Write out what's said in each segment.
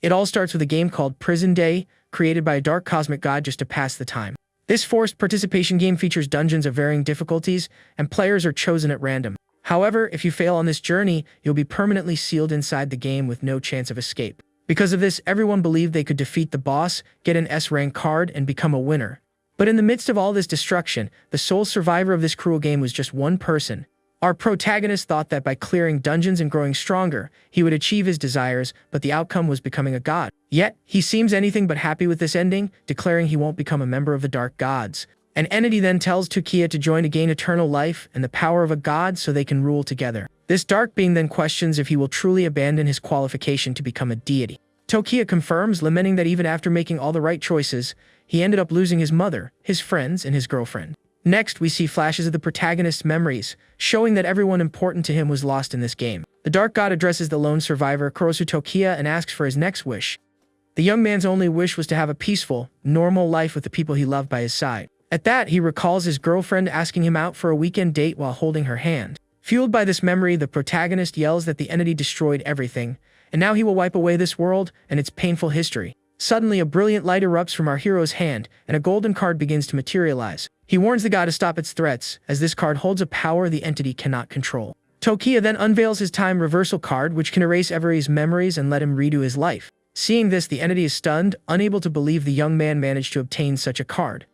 It all starts with a game called Prison Day, created by a dark cosmic god just to pass the time. This forced participation game features dungeons of varying difficulties, and players are chosen at random. However, if you fail on this journey, you'll be permanently sealed inside the game with no chance of escape. Because of this, everyone believed they could defeat the boss, get an S-rank card, and become a winner. But in the midst of all this destruction, the sole survivor of this cruel game was just one person. Our protagonist thought that by clearing dungeons and growing stronger, he would achieve his desires, but the outcome was becoming a god. Yet, he seems anything but happy with this ending, declaring he won't become a member of the Dark Gods. An entity then tells Tokiya to join to gain eternal life and the power of a god so they can rule together. This dark being then questions if he will truly abandon his qualification to become a deity. Tokiya confirms, lamenting that even after making all the right choices, he ended up losing his mother, his friends, and his girlfriend. Next, we see flashes of the protagonist's memories, showing that everyone important to him was lost in this game. The Dark God addresses the lone survivor, Kurosu Tokiya, and asks for his next wish. The young man's only wish was to have a peaceful, normal life with the people he loved by his side. At that, he recalls his girlfriend asking him out for a weekend date while holding her hand. Fueled by this memory, the protagonist yells that the entity destroyed everything, and now he will wipe away this world and its painful history. Suddenly, a brilliant light erupts from our hero's hand, and a golden card begins to materialize. He warns the god to stop its threats, as this card holds a power the entity cannot control. Tokiya then unveils his time reversal card, which can erase everybody's memories and let him redo his life. Seeing this, the entity is stunned, unable to believe the young man managed to obtain such a card.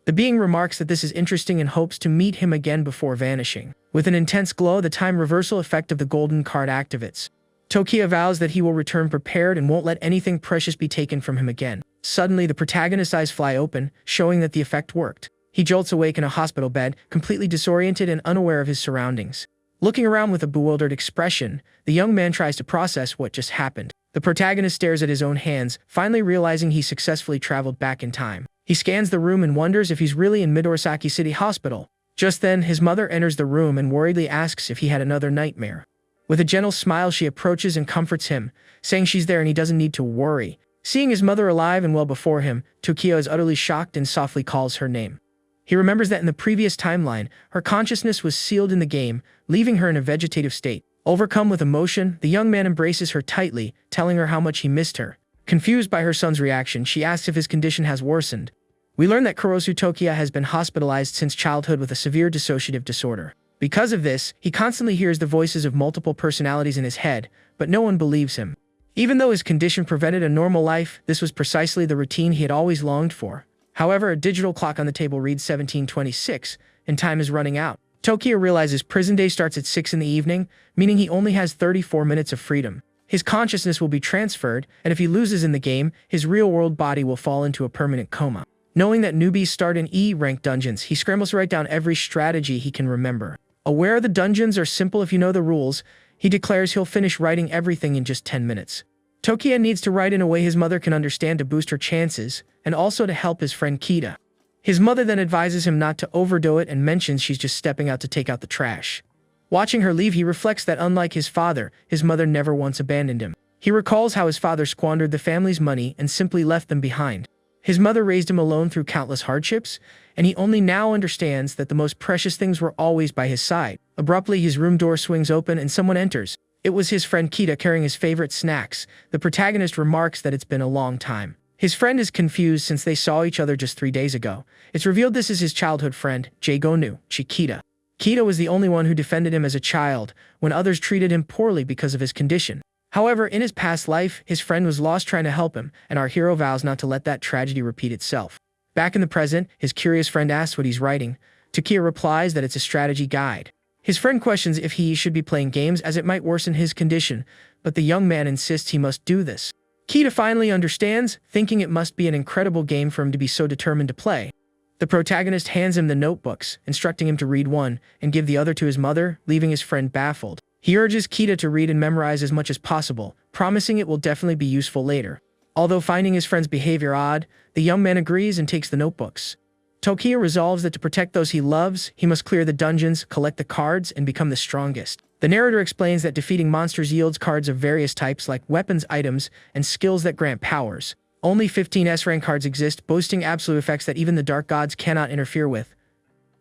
The being remarks that this is interesting and hopes to meet him again before vanishing. With an intense glow, the time reversal effect of the golden card activates. Tokiya vows that he will return prepared and won't let anything precious be taken from him again. Suddenly, the protagonist's eyes fly open, showing that the effect worked. He jolts awake in a hospital bed, completely disoriented and unaware of his surroundings. Looking around with a bewildered expression, the young man tries to process what just happened. The protagonist stares at his own hands, finally realizing he successfully traveled back in time. He scans the room and wonders if he's really in Midorasaki City Hospital. Just then, his mother enters the room and worriedly asks if he had another nightmare. With a gentle smile, she approaches and comforts him, saying she's there and he doesn't need to worry. Seeing his mother alive and well before him, Tokiya is utterly shocked and softly calls her name. He remembers that in the previous timeline, her consciousness was sealed in the game, leaving her in a vegetative state. Overcome with emotion, the young man embraces her tightly, telling her how much he missed her. Confused by her son's reaction, she asks if his condition has worsened. We learn that Kurosu Tokiya has been hospitalized since childhood with a severe dissociative disorder. Because of this, he constantly hears the voices of multiple personalities in his head, but no one believes him. Even though his condition prevented a normal life, this was precisely the routine he had always longed for. However, a digital clock on the table reads 17:26, and time is running out. Tokiya realizes prison day starts at 6 in the evening, meaning he only has 34 minutes of freedom. His consciousness will be transferred, and if he loses in the game, his real-world body will fall into a permanent coma. Knowing that newbies start in E-rank dungeons, he scrambles to write down every strategy he can remember. Aware the dungeons are simple if you know the rules, he declares he'll finish writing everything in just 10 minutes. Tokiya needs to write in a way his mother can understand to boost her chances, and also to help his friend Kita. His mother then advises him not to overdo it and mentions she's just stepping out to take out the trash. Watching her leave, he reflects that unlike his father, his mother never once abandoned him. He recalls how his father squandered the family's money and simply left them behind. His mother raised him alone through countless hardships, and he only now understands that the most precious things were always by his side. Abruptly, his room door swings open and someone enters. It was his friend Kita carrying his favorite snacks. The protagonist remarks that it's been a long time. His friend is confused since they saw each other just 3 days ago. It's revealed this is his childhood friend, Jaegonu Chikita. Kita was the only one who defended him as a child, when others treated him poorly because of his condition. However, in his past life, his friend was lost trying to help him, and our hero vows not to let that tragedy repeat itself. Back in the present, his curious friend asks what he's writing. Tokiya replies that it's a strategy guide. His friend questions if he should be playing games as it might worsen his condition, but the young man insists he must do this. Kita finally understands, thinking it must be an incredible game for him to be so determined to play. The protagonist hands him the notebooks, instructing him to read one and give the other to his mother, leaving his friend baffled. He urges Kita to read and memorize as much as possible, promising it will definitely be useful later. Although finding his friend's behavior odd, the young man agrees and takes the notebooks. Tokiya resolves that to protect those he loves, he must clear the dungeons, collect the cards, and become the strongest. The narrator explains that defeating monsters yields cards of various types like weapons, items, and skills that grant powers. Only 15 S-rank cards exist, boasting absolute effects that even the dark gods cannot interfere with,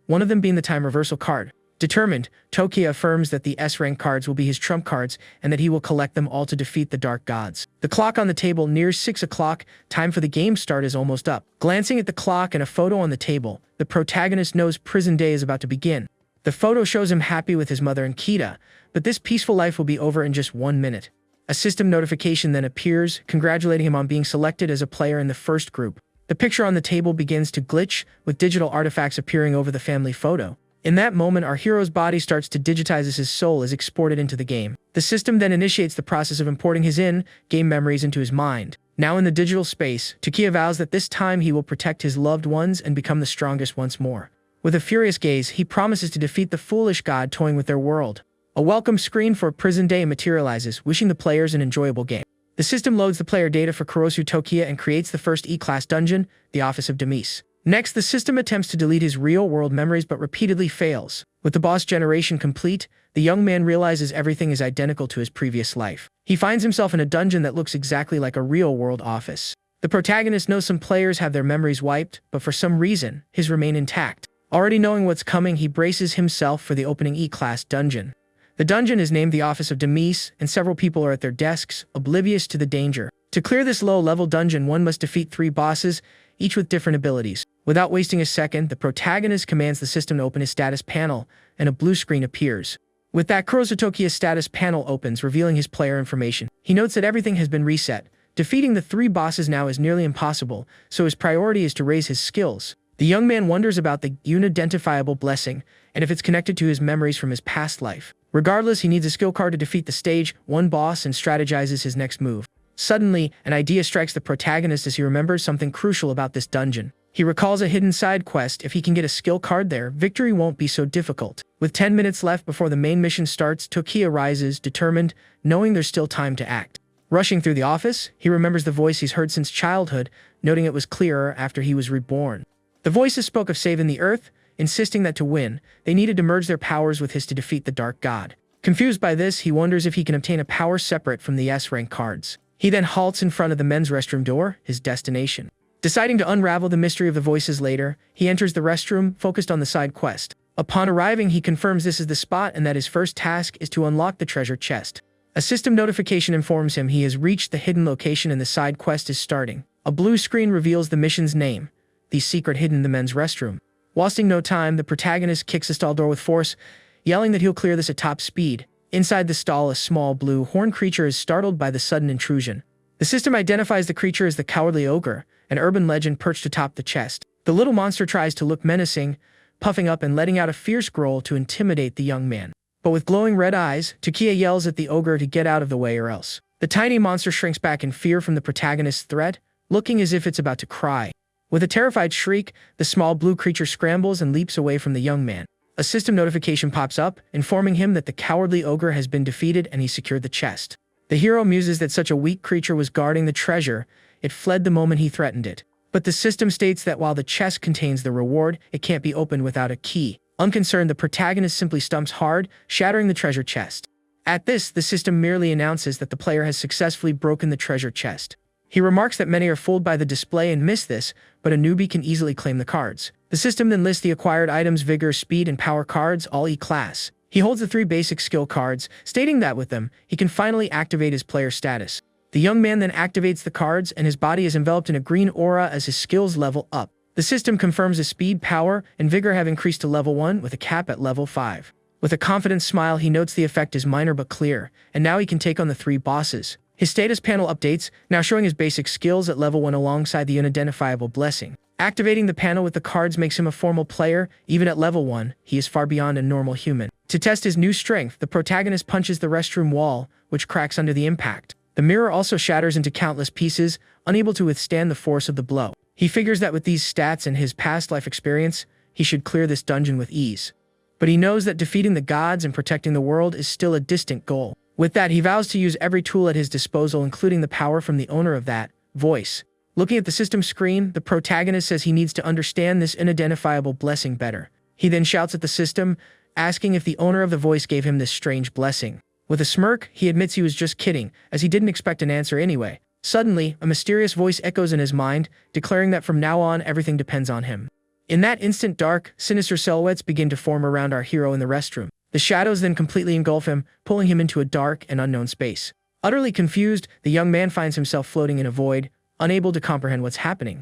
one of them being the time reversal card. Determined, Tokia affirms that the S-rank cards will be his trump cards and that he will collect them all to defeat the dark gods. The clock on the table nears 6 o'clock, time for the game start is almost up. Glancing at the clock and a photo on the table, the protagonist knows prison day is about to begin. The photo shows him happy with his mother and Kita, but this peaceful life will be over in just 1 minute. A system notification then appears, congratulating him on being selected as a player in the first group. The picture on the table begins to glitch, with digital artifacts appearing over the family photo. In that moment, our hero's body starts to digitize as his soul is exported into the game. The system then initiates the process of importing his in-game memories into his mind. Now in the digital space, Tokia vows that this time he will protect his loved ones and become the strongest once more. With a furious gaze, he promises to defeat the foolish god toying with their world. A welcome screen for Prison Day materializes, wishing the players an enjoyable game. The system loads the player data for Kurosu Tokia and creates the first E-class dungeon, the Office of Demise. Next, the system attempts to delete his real-world memories but repeatedly fails. With the boss generation complete, the young man realizes everything is identical to his previous life. He finds himself in a dungeon that looks exactly like a real-world office. The protagonist knows some players have their memories wiped, but for some reason, his remain intact. Already knowing what's coming, he braces himself for the opening E-class dungeon. The dungeon is named the Office of Demise, and several people are at their desks, oblivious to the danger. To clear this low-level dungeon, one must defeat 3 bosses, each with different abilities. Without wasting a second, the protagonist commands the system to open his status panel, and a blue screen appears. With that, Kurosu Tokia's status panel opens, revealing his player information. He notes that everything has been reset. Defeating the 3 bosses now is nearly impossible, so his priority is to raise his skills. The young man wonders about the unidentifiable blessing, and if it's connected to his memories from his past life. Regardless, he needs a skill card to defeat the stage 1 boss and strategizes his next move. Suddenly, an idea strikes the protagonist as he remembers something crucial about this dungeon. He recalls a hidden side quest. If he can get a skill card there, victory won't be so difficult. With 10 minutes left before the main mission starts, Tokia rises, determined, knowing there's still time to act. Rushing through the office, he remembers the voice he's heard since childhood, noting it was clearer after he was reborn. The voices spoke of saving the Earth, insisting that to win, they needed to merge their powers with his to defeat the Dark God. Confused by this, he wonders if he can obtain a power separate from the S-rank cards. He then halts in front of the men's restroom door, his destination. Deciding to unravel the mystery of the voices later, he enters the restroom, focused on the side quest. Upon arriving, he confirms this is the spot and that his first task is to unlock the treasure chest. A system notification informs him he has reached the hidden location and the side quest is starting. A blue screen reveals the mission's name, the secret hidden in the men's restroom. Wasting no time, the protagonist kicks the stall door with force, yelling that he'll clear this at top speed. Inside the stall, a small blue horn creature is startled by the sudden intrusion. The system identifies the creature as the Cowardly Ogre, an urban legend perched atop the chest. The little monster tries to look menacing, puffing up and letting out a fierce growl to intimidate the young man. But with glowing red eyes, Tokia yells at the ogre to get out of the way or else. The tiny monster shrinks back in fear from the protagonist's threat, looking as if it's about to cry. With a terrified shriek, the small blue creature scrambles and leaps away from the young man. A system notification pops up, informing him that the Cowardly Ogre has been defeated and he secured the chest. The hero muses that such a weak creature was guarding the treasure. It fled the moment he threatened it. But the system states that while the chest contains the reward, it can't be opened without a key. Unconcerned, the protagonist simply stumps hard, shattering the treasure chest. At this, the system merely announces that the player has successfully broken the treasure chest. He remarks that many are fooled by the display and miss this, but a newbie can easily claim the cards. The system then lists the acquired items: Vigor, Speed, and Power cards, all E-class. He holds the 3 basic skill cards, stating that with them, he can finally activate his player status. The young man then activates the cards, and his body is enveloped in a green aura as his skills level up. The system confirms his Speed, Power, and Vigor have increased to level 1 with a cap at level 5. With a confident smile, he notes the effect is minor but clear, and now he can take on the 3 bosses. His status panel updates, now showing his basic skills at level 1 alongside the unidentifiable blessing. Activating the panel with the cards makes him a formal player. Even at level 1, he is far beyond a normal human. To test his new strength, the protagonist punches the restroom wall, which cracks under the impact. The mirror also shatters into countless pieces, unable to withstand the force of the blow. He figures that with these stats and his past life experience, he should clear this dungeon with ease. But he knows that defeating the gods and protecting the world is still a distant goal. With that, he vows to use every tool at his disposal, including the power from the owner of that voice. Looking at the system screen, the protagonist says he needs to understand this unidentifiable blessing better. He then shouts at the system, asking if the owner of the voice gave him this strange blessing. With a smirk, he admits he was just kidding, as he didn't expect an answer anyway. Suddenly, a mysterious voice echoes in his mind, declaring that from now on everything depends on him. In that instant, dark, sinister silhouettes begin to form around our hero in the restroom. The shadows then completely engulf him, pulling him into a dark and unknown space. Utterly confused, the young man finds himself floating in a void, unable to comprehend what's happening.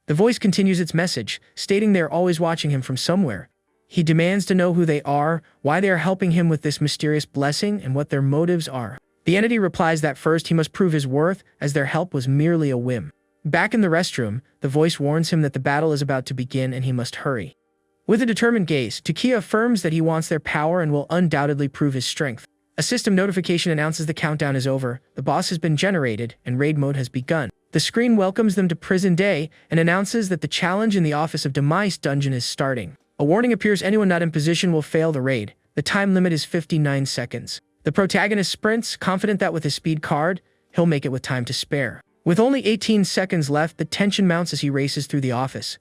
The voice continues its message, stating they're always watching him from somewhere. He demands to know who they are, why they are helping him with this mysterious blessing, and what their motives are. The entity replies that first he must prove his worth, as their help was merely a whim. Back in the restroom, the voice warns him that the battle is about to begin and he must hurry. With a determined gaze, Takia affirms that he wants their power and will undoubtedly prove his strength. A system notification announces the countdown is over, the boss has been generated, and raid mode has begun. The screen welcomes them to Prison Day and announces that the challenge in the Office of Demise dungeon is starting. A warning appears: anyone not in position will fail the raid. The time limit is 59 seconds. The protagonist sprints, confident that with his speed card, he'll make it with time to spare. With only 18 seconds left, the tension mounts as he races through the office.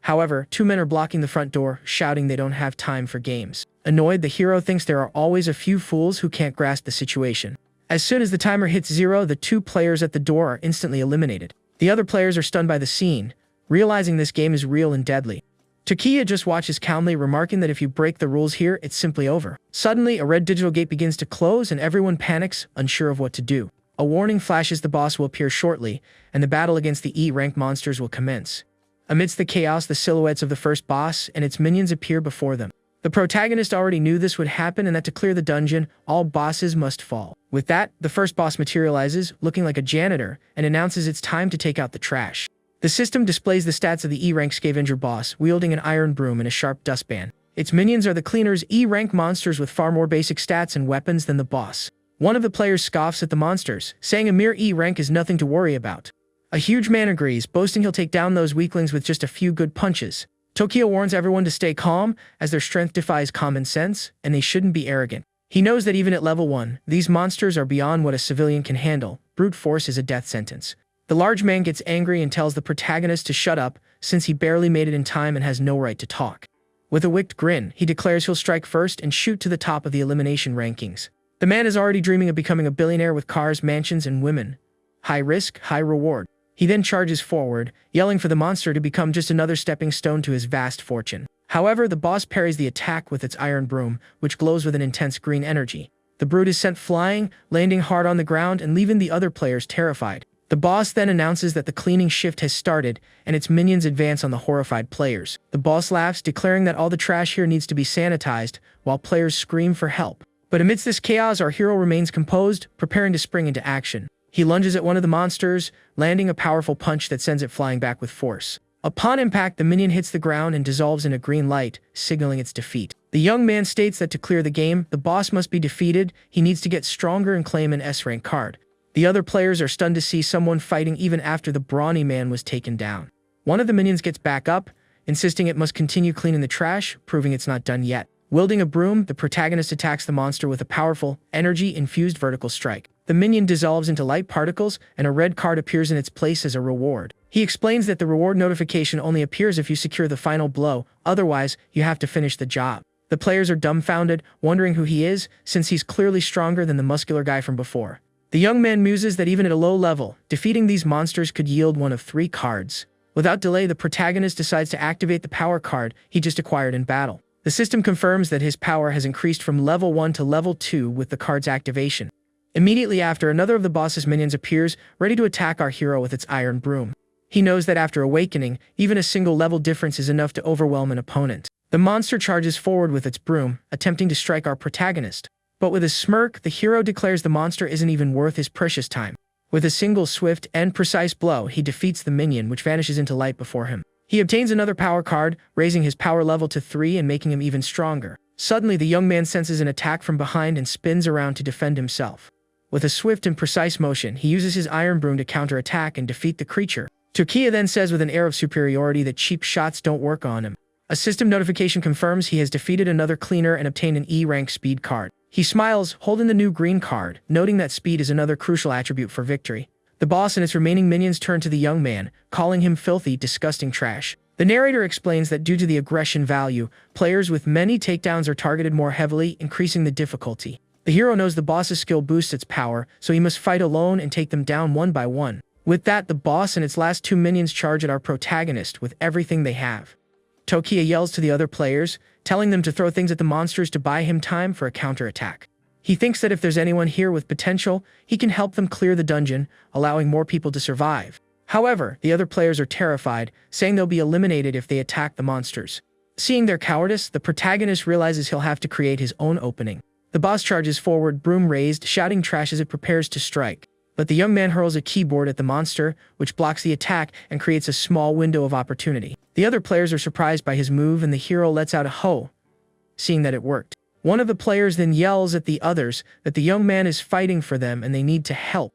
However, two men are blocking the front door, shouting they don't have time for games. Annoyed, the hero thinks there are always a few fools who can't grasp the situation. As soon as the timer hits 0, the two players at the door are instantly eliminated. The other players are stunned by the scene, realizing this game is real and deadly. Takia just watches calmly, remarking that if you break the rules here, it's simply over. Suddenly, a red digital gate begins to close and everyone panics, unsure of what to do. A warning flashes: the boss will appear shortly, and the battle against the E-rank monsters will commence. Amidst the chaos, the silhouettes of the first boss and its minions appear before them. The protagonist already knew this would happen and that to clear the dungeon, all bosses must fall. With that, the first boss materializes, looking like a janitor, and announces it's time to take out the trash. The system displays the stats of the E-rank scavenger boss, wielding an iron broom and a sharp dustpan. Its minions are the cleaners, E-rank monsters with far more basic stats and weapons than the boss. One of the players scoffs at the monsters, saying a mere E-rank is nothing to worry about. A huge man agrees, boasting he'll take down those weaklings with just a few good punches. Takia warns everyone to stay calm, as their strength defies common sense, and they shouldn't be arrogant. He knows that even at level 1, these monsters are beyond what a civilian can handle. Brute force is a death sentence. The large man gets angry and tells the protagonist to shut up, since he barely made it in time and has no right to talk. With a wicked grin, he declares he'll strike first and shoot to the top of the elimination rankings. The man is already dreaming of becoming a billionaire with cars, mansions, and women. High risk, high reward. He then charges forward, yelling for the monster to become just another stepping stone to his vast fortune. However, the boss parries the attack with its iron broom, which glows with an intense green energy. The brute is sent flying, landing hard on the ground and leaving the other players terrified. The boss then announces that the cleaning shift has started, and its minions advance on the horrified players. The boss laughs, declaring that all the trash here needs to be sanitized, while players scream for help. But amidst this chaos, our hero remains composed, preparing to spring into action. He lunges at one of the monsters, landing a powerful punch that sends it flying back with force. Upon impact, the minion hits the ground and dissolves in a green light, signaling its defeat. The young man states that to clear the game, the boss must be defeated. He needs to get stronger and claim an S-rank card. The other players are stunned to see someone fighting even after the brawny man was taken down. One of the minions gets back up, insisting it must continue cleaning the trash, proving it's not done yet. Wielding a broom, the protagonist attacks the monster with a powerful, energy-infused vertical strike. The minion dissolves into light particles, and a red card appears in its place as a reward. He explains that the reward notification only appears if you secure the final blow, otherwise, you have to finish the job. The players are dumbfounded, wondering who he is, since he's clearly stronger than the muscular guy from before. The young man muses that even at a low level, defeating these monsters could yield one of 3 cards. Without delay, the protagonist decides to activate the power card he just acquired in battle. The system confirms that his power has increased from level 1 to level 2 with the card's activation. Immediately after, another of the boss's minions appears, ready to attack our hero with its iron broom. He knows that after awakening, even a single level difference is enough to overwhelm an opponent. The monster charges forward with its broom, attempting to strike our protagonist. But with a smirk, the hero declares the monster isn't even worth his precious time. With a single swift and precise blow, he defeats the minion, which vanishes into light before him. He obtains another power card, raising his power level to 3 and making him even stronger. Suddenly, the young man senses an attack from behind and spins around to defend himself. With a swift and precise motion, he uses his iron broom to counterattack and defeat the creature. Takia then says with an air of superiority that cheap shots don't work on him. A system notification confirms he has defeated another cleaner and obtained an E-rank speed card. He smiles, holding the new green card, noting that speed is another crucial attribute for victory. The boss and its remaining minions turn to the young man, calling him filthy, disgusting trash. The narrator explains that due to the aggression value, players with many takedowns are targeted more heavily, increasing the difficulty. The hero knows the boss's skill boosts its power, so he must fight alone and take them down one by one. With that, the boss and its last 2 minions charge at our protagonist with everything they have. Tokia yells to the other players, telling them to throw things at the monsters to buy him time for a counterattack. He thinks that if there's anyone here with potential, he can help them clear the dungeon, allowing more people to survive. However, the other players are terrified, saying they'll be eliminated if they attack the monsters. Seeing their cowardice, the protagonist realizes he'll have to create his own opening. The boss charges forward, broom raised, shouting trash as it prepares to strike. But the young man hurls a keyboard at the monster, which blocks the attack and creates a small window of opportunity. The other players are surprised by his move and the hero lets out a ho, seeing that it worked. One of the players then yells at the others that the young man is fighting for them and they need to help.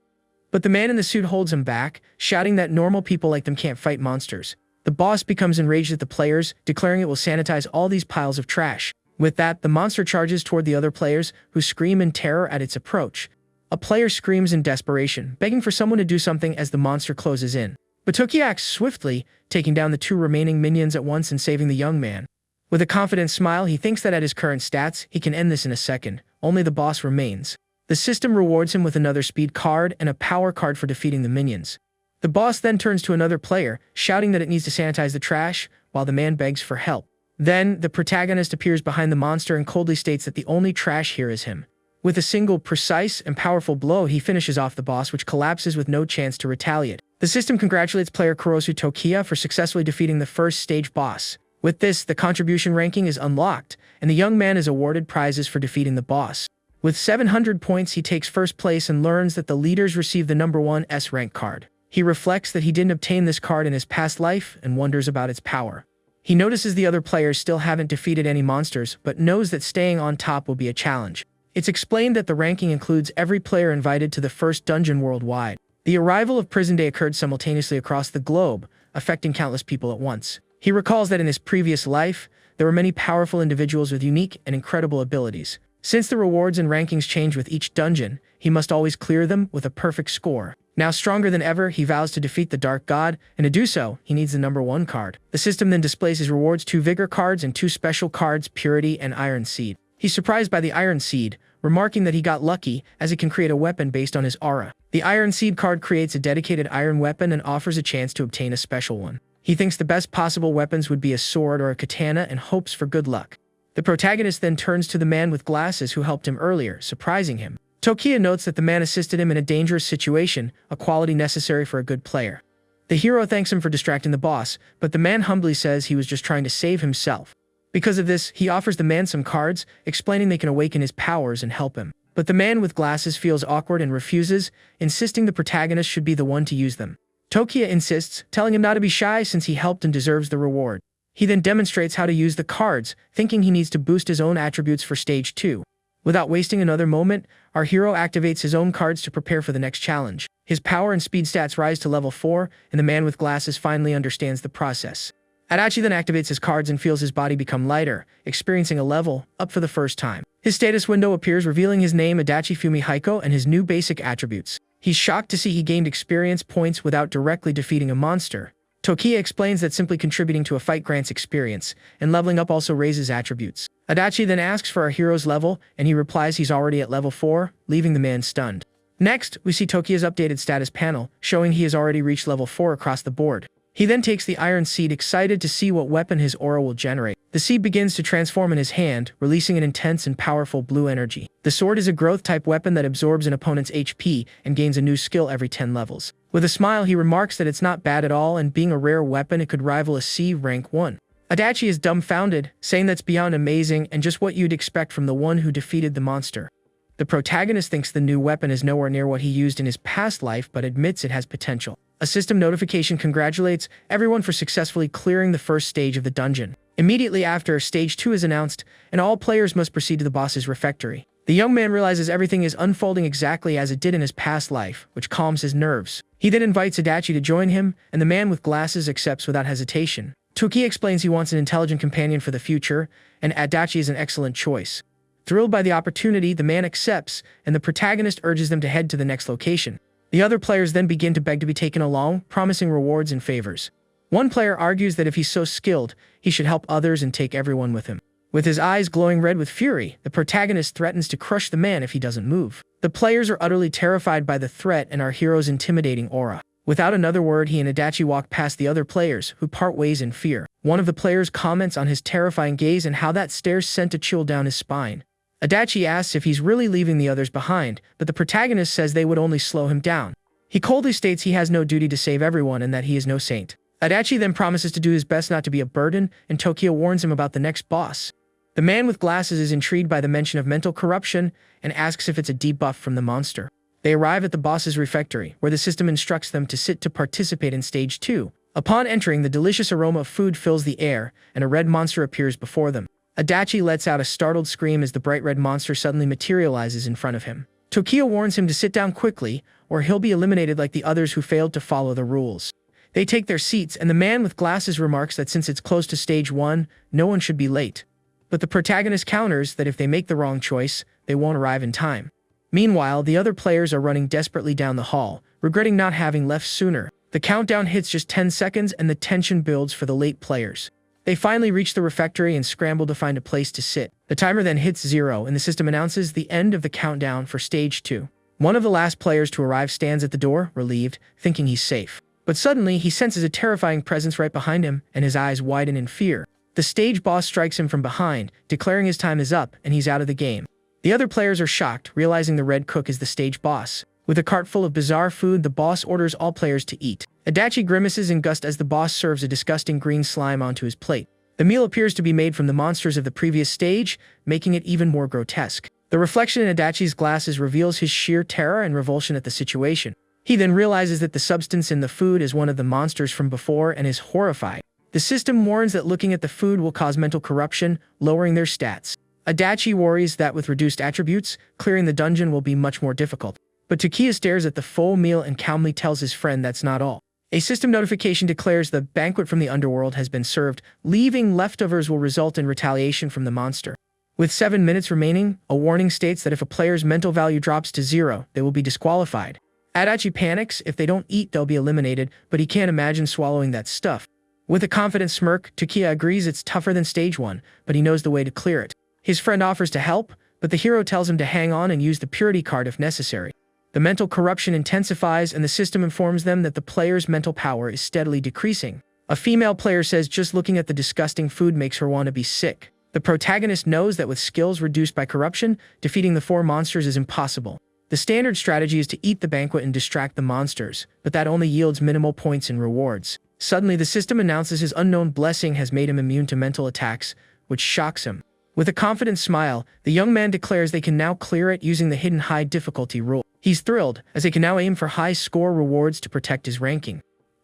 But the man in the suit holds him back, shouting that normal people like them can't fight monsters. The boss becomes enraged at the players, declaring it will sanitize all these piles of trash. With that, the monster charges toward the other players, who scream in terror at its approach. A player screams in desperation, begging for someone to do something as the monster closes in. But Tokia acts swiftly, taking down the 2 remaining minions at once and saving the young man. With a confident smile, he thinks that at his current stats, he can end this in a second. Only the boss remains. The system rewards him with another speed card and a power card for defeating the minions. The boss then turns to another player, shouting that it needs to sanitize the trash, while the man begs for help. Then, the protagonist appears behind the monster and coldly states that the only trash here is him. With a single, precise, and powerful blow, he finishes off the boss, which collapses with no chance to retaliate. The system congratulates player Kurosu Tokia for successfully defeating the first stage boss. With this, the contribution ranking is unlocked, and the young man is awarded prizes for defeating the boss. With 700 points, he takes first place and learns that the leaders receive the number 1 S rank card. He reflects that he didn't obtain this card in his past life and wonders about its power. He notices the other players still haven't defeated any monsters, but knows that staying on top will be a challenge. It's explained that the ranking includes every player invited to the first dungeon worldwide. The arrival of Prison Day occurred simultaneously across the globe, affecting countless people at once. He recalls that in his previous life, there were many powerful individuals with unique and incredible abilities. Since the rewards and rankings change with each dungeon, he must always clear them with a perfect score. Now stronger than ever, he vows to defeat the Dark God, and to do so, he needs the number 1 card. The system then displays his rewards: 2 Vigor cards and 2 special cards, Purity and Iron Seed. He's surprised by the Iron Seed, remarking that he got lucky, as it can create a weapon based on his aura. The Iron Seed card creates a dedicated iron weapon and offers a chance to obtain a special one. He thinks the best possible weapons would be a sword or a katana and hopes for good luck. The protagonist then turns to the man with glasses who helped him earlier, surprising him. Tokia notes that the man assisted him in a dangerous situation, a quality necessary for a good player. The hero thanks him for distracting the boss, but the man humbly says he was just trying to save himself. Because of this, he offers the man some cards, explaining they can awaken his powers and help him. But the man with glasses feels awkward and refuses, insisting the protagonist should be the one to use them. Tokia insists, telling him not to be shy since he helped and deserves the reward. He then demonstrates how to use the cards, thinking he needs to boost his own attributes for stage 2. Without wasting another moment, our hero activates his own cards to prepare for the next challenge. His power and speed stats rise to level 4, and the man with glasses finally understands the process. Adachi then activates his cards and feels his body become lighter, experiencing a level up for the first time. His status window appears, revealing his name, Adachi Fumi Heiko, and his new basic attributes. He's shocked to see he gained experience points without directly defeating a monster. Tokia explains that simply contributing to a fight grants experience, and leveling up also raises attributes. Adachi then asks for our hero's level, and he replies he's already at level 4, leaving the man stunned. Next, we see Tokia's updated status panel, showing he has already reached level 4 across the board. He then takes the Iron Seed, excited to see what weapon his aura will generate. The seed begins to transform in his hand, releasing an intense and powerful blue energy. The sword is a growth-type weapon that absorbs an opponent's HP and gains a new skill every 10 levels. With a smile, he remarks that it's not bad at all, and being a rare weapon, it could rival a C rank 1. Adachi is dumbfounded, saying that's beyond amazing and just what you'd expect from the one who defeated the monster. The protagonist thinks the new weapon is nowhere near what he used in his past life, but admits it has potential. A system notification congratulates everyone for successfully clearing the first stage of the dungeon. Immediately after, stage 2 is announced, and all players must proceed to the boss's refectory. The young man realizes everything is unfolding exactly as it did in his past life, which calms his nerves. He then invites Adachi to join him, and the man with glasses accepts without hesitation. Toki explains he wants an intelligent companion for the future, and Adachi is an excellent choice. Thrilled by the opportunity, the man accepts, and the protagonist urges them to head to the next location. The other players then begin to beg to be taken along, promising rewards and favors. One player argues that if he's so skilled, he should help others and take everyone with him. With his eyes glowing red with fury, the protagonist threatens to crush the man if he doesn't move. The players are utterly terrified by the threat and our hero's intimidating aura. Without another word, he and Adachi walk past the other players, who part ways in fear. One of the players comments on his terrifying gaze and how that stare sent a chill down his spine. Adachi asks if he's really leaving the others behind, but the protagonist says they would only slow him down. He coldly states he has no duty to save everyone and that he is no saint. Adachi then promises to do his best not to be a burden, and Tokyo warns him about the next boss. The man with glasses is intrigued by the mention of mental corruption and asks if it's a debuff from the monster. They arrive at the boss's refectory, where the system instructs them to sit to participate in Stage 2. Upon entering, the delicious aroma of food fills the air, and a red monster appears before them. Adachi lets out a startled scream as the bright red monster suddenly materializes in front of him. Tokyo warns him to sit down quickly, or he'll be eliminated like the others who failed to follow the rules. They take their seats, and the man with glasses remarks that since it's close to Stage 1, no one should be late. But the protagonist counters that if they make the wrong choice, they won't arrive in time. Meanwhile, the other players are running desperately down the hall, regretting not having left sooner. The countdown hits just 10 seconds and the tension builds for the late players. They finally reach the refectory and scramble to find a place to sit. The timer then hits 0 and the system announces the end of the countdown for Stage 2. One of the last players to arrive stands at the door, relieved, thinking he's safe. But suddenly, he senses a terrifying presence right behind him, and his eyes widen in fear. The stage boss strikes him from behind, declaring his time is up and he's out of the game. The other players are shocked, realizing the red cook is the stage boss. With a cart full of bizarre food, the boss orders all players to eat. Adachi grimaces in disgust as the boss serves a disgusting green slime onto his plate. The meal appears to be made from the monsters of the previous stage, making it even more grotesque. The reflection in Adachi's glasses reveals his sheer terror and revulsion at the situation. He then realizes that the substance in the food is one of the monsters from before and is horrified. The system warns that looking at the food will cause mental corruption, lowering their stats. Adachi worries that with reduced attributes, clearing the dungeon will be much more difficult. But Takiya stares at the full meal and calmly tells his friend that's not all. A system notification declares the banquet from the underworld has been served, leaving leftovers will result in retaliation from the monster. With 7 minutes remaining, a warning states that if a player's mental value drops to 0, they will be disqualified. Adachi panics. If they don't eat, they'll be eliminated, but he can't imagine swallowing that stuff. With a confident smirk, Takiya agrees it's tougher than Stage 1, but he knows the way to clear it. His friend offers to help, but the hero tells him to hang on and use the purity card if necessary. The mental corruption intensifies, and the system informs them that the player's mental power is steadily decreasing. A female player says just looking at the disgusting food makes her want to be sick. The protagonist knows that with skills reduced by corruption, defeating the 4 monsters is impossible. The standard strategy is to eat the banquet and distract the monsters, but that only yields minimal points and rewards. Suddenly, the system announces his unknown blessing has made him immune to mental attacks, which shocks him. With a confident smile, the young man declares they can now clear it using the hidden high difficulty rule. He's thrilled, as they can now aim for high score rewards to protect his ranking.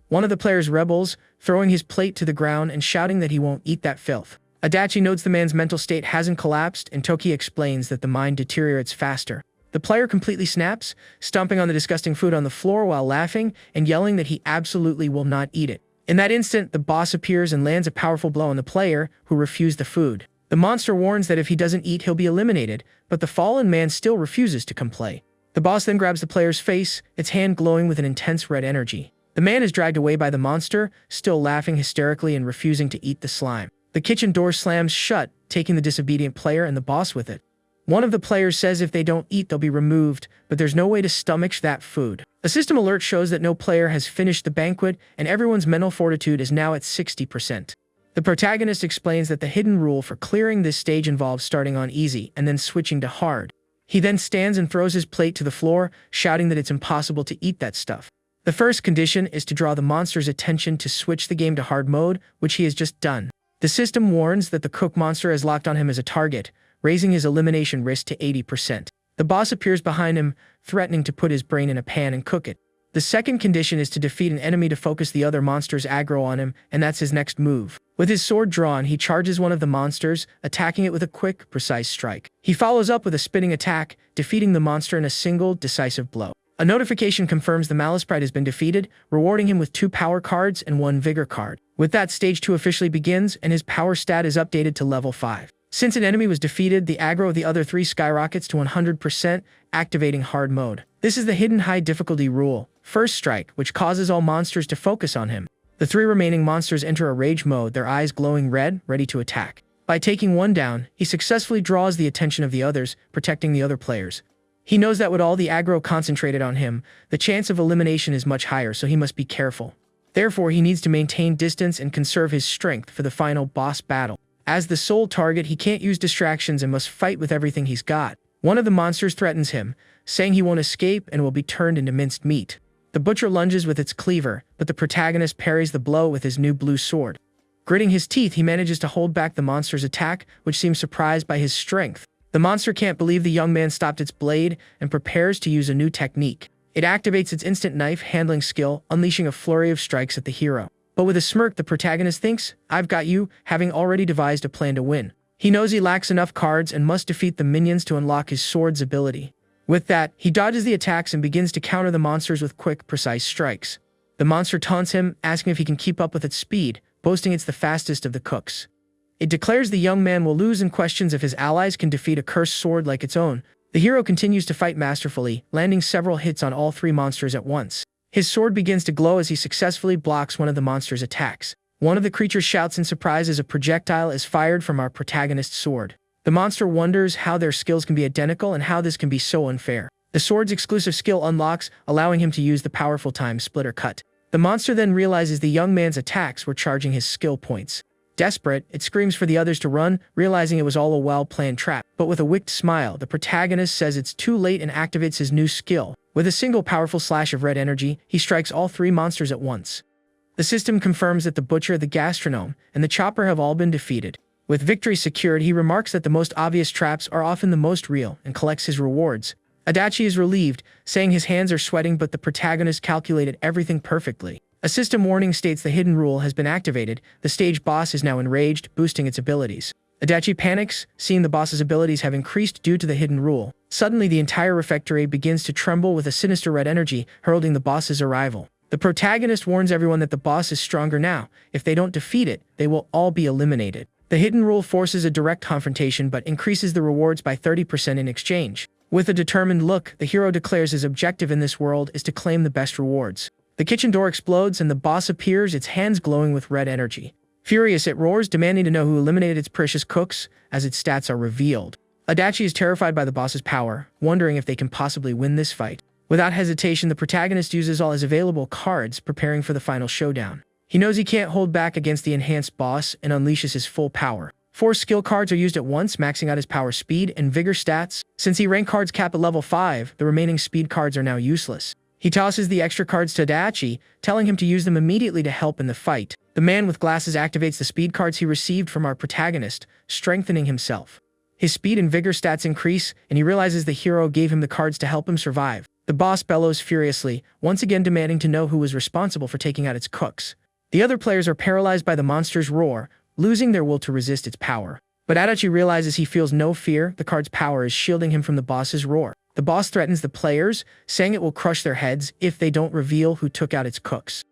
One of the players rebels, throwing his plate to the ground and shouting that he won't eat that filth. Adachi notes the man's mental state hasn't collapsed, and Toki explains that the mind deteriorates faster. The player completely snaps, stomping on the disgusting food on the floor while laughing and yelling that he absolutely will not eat it. In that instant, the boss appears and lands a powerful blow on the player, who refused the food. The monster warns that if he doesn't eat, he'll be eliminated, but the fallen man still refuses to comply. The boss then grabs the player's face, its hand glowing with an intense red energy. The man is dragged away by the monster, still laughing hysterically and refusing to eat the slime. The kitchen door slams shut, taking the disobedient player and the boss with it. One of the players says if they don't eat, they'll be removed, but there's no way to stomach that food. A system alert shows that no player has finished the banquet, and everyone's mental fortitude is now at 60%. The protagonist explains that the hidden rule for clearing this stage involves starting on easy and then switching to hard. He then stands and throws his plate to the floor, shouting that it's impossible to eat that stuff. The first condition is to draw the monster's attention to switch the game to hard mode, which he has just done. The system warns that the cook monster has locked on him as a target, raising his elimination risk to 80%. The boss appears behind him, threatening to put his brain in a pan and cook it. The second condition is to defeat an enemy to focus the other monster's aggro on him, and that's his next move. With his sword drawn, he charges one of the monsters, attacking it with a quick, precise strike. He follows up with a spinning attack, defeating the monster in a single, decisive blow. A notification confirms the Malice Sprite has been defeated, rewarding him with 2 power cards and 1 vigor card. With that, Stage 2 officially begins, and his power stat is updated to level 5. Since an enemy was defeated, the aggro of the other 3 skyrockets to 100%, activating hard mode. This is the hidden high difficulty rule, First Strike, which causes all monsters to focus on him. The 3 remaining monsters enter a rage mode, their eyes glowing red, ready to attack. By taking one down, he successfully draws the attention of the others, protecting the other players. He knows that with all the aggro concentrated on him, the chance of elimination is much higher, so he must be careful. Therefore, he needs to maintain distance and conserve his strength for the final boss battle. As the sole target, he can't use distractions and must fight with everything he's got. One of the monsters threatens him, saying he won't escape and will be turned into minced meat. The butcher lunges with its cleaver, but the protagonist parries the blow with his new blue sword. Gritting his teeth, he manages to hold back the monster's attack, which seems surprised by his strength. The monster can't believe the young man stopped its blade and prepares to use a new technique. It activates its instant knife handling skill, unleashing a flurry of strikes at the hero. But with a smirk, the protagonist thinks, "I've got you," having already devised a plan to win. He knows he lacks enough cards and must defeat the minions to unlock his sword's ability. With that, he dodges the attacks and begins to counter the monsters with quick, precise strikes. The monster taunts him, asking if he can keep up with its speed, boasting it's the fastest of the cooks. It declares the young man will lose and questions if his allies can defeat a cursed sword like its own. The hero continues to fight masterfully, landing several hits on all three monsters at once. His sword begins to glow as he successfully blocks one of the monster's attacks. One of the creatures shouts in surprise as a projectile is fired from our protagonist's sword. The monster wonders how their skills can be identical and how this can be so unfair. The sword's exclusive skill unlocks, allowing him to use the powerful time splitter cut. The monster then realizes the young man's attacks were charging his skill points. Desperate, it screams for the others to run, realizing it was all a well-planned trap. But with a wicked smile, the protagonist says it's too late and activates his new skill. With a single powerful slash of red energy, he strikes all three monsters at once. The system confirms that the butcher, the gastronome, and the chopper have all been defeated. With victory secured, he remarks that the most obvious traps are often the most real and collects his rewards. Adachi is relieved, saying his hands are sweating, but the protagonist calculated everything perfectly. A system warning states the hidden rule has been activated. The stage boss is now enraged, boosting its abilities. Adachi panics, seeing the boss's abilities have increased due to the hidden rule. Suddenly, the entire refectory begins to tremble with a sinister red energy, heralding the boss's arrival. The protagonist warns everyone that the boss is stronger now. If they don't defeat it, they will all be eliminated. The hidden rule forces a direct confrontation but increases the rewards by 30% in exchange. With a determined look, the hero declares his objective in this world is to claim the best rewards. The kitchen door explodes and the boss appears, its hands glowing with red energy. Furious, it roars, demanding to know who eliminated its precious cooks, as its stats are revealed. Adachi is terrified by the boss's power, wondering if they can possibly win this fight. Without hesitation, the protagonist uses all his available cards, preparing for the final showdown. He knows he can't hold back against the enhanced boss and unleashes his full power. 4 skill cards are used at once, maxing out his power, speed, and vigor stats. Since he rank cards cap at level 5, the remaining speed cards are now useless. He tosses the extra cards to Adachi, telling him to use them immediately to help in the fight. The man with glasses activates the speed cards he received from our protagonist, strengthening himself. His speed and vigor stats increase, and he realizes the hero gave him the cards to help him survive. The boss bellows furiously, once again demanding to know who was responsible for taking out its cooks. The other players are paralyzed by the monster's roar, losing their will to resist its power. But Adachi realizes he feels no fear. The card's power is shielding him from the boss's roar. The boss threatens the players, saying it will crush their heads if they don't reveal who took out its cooks.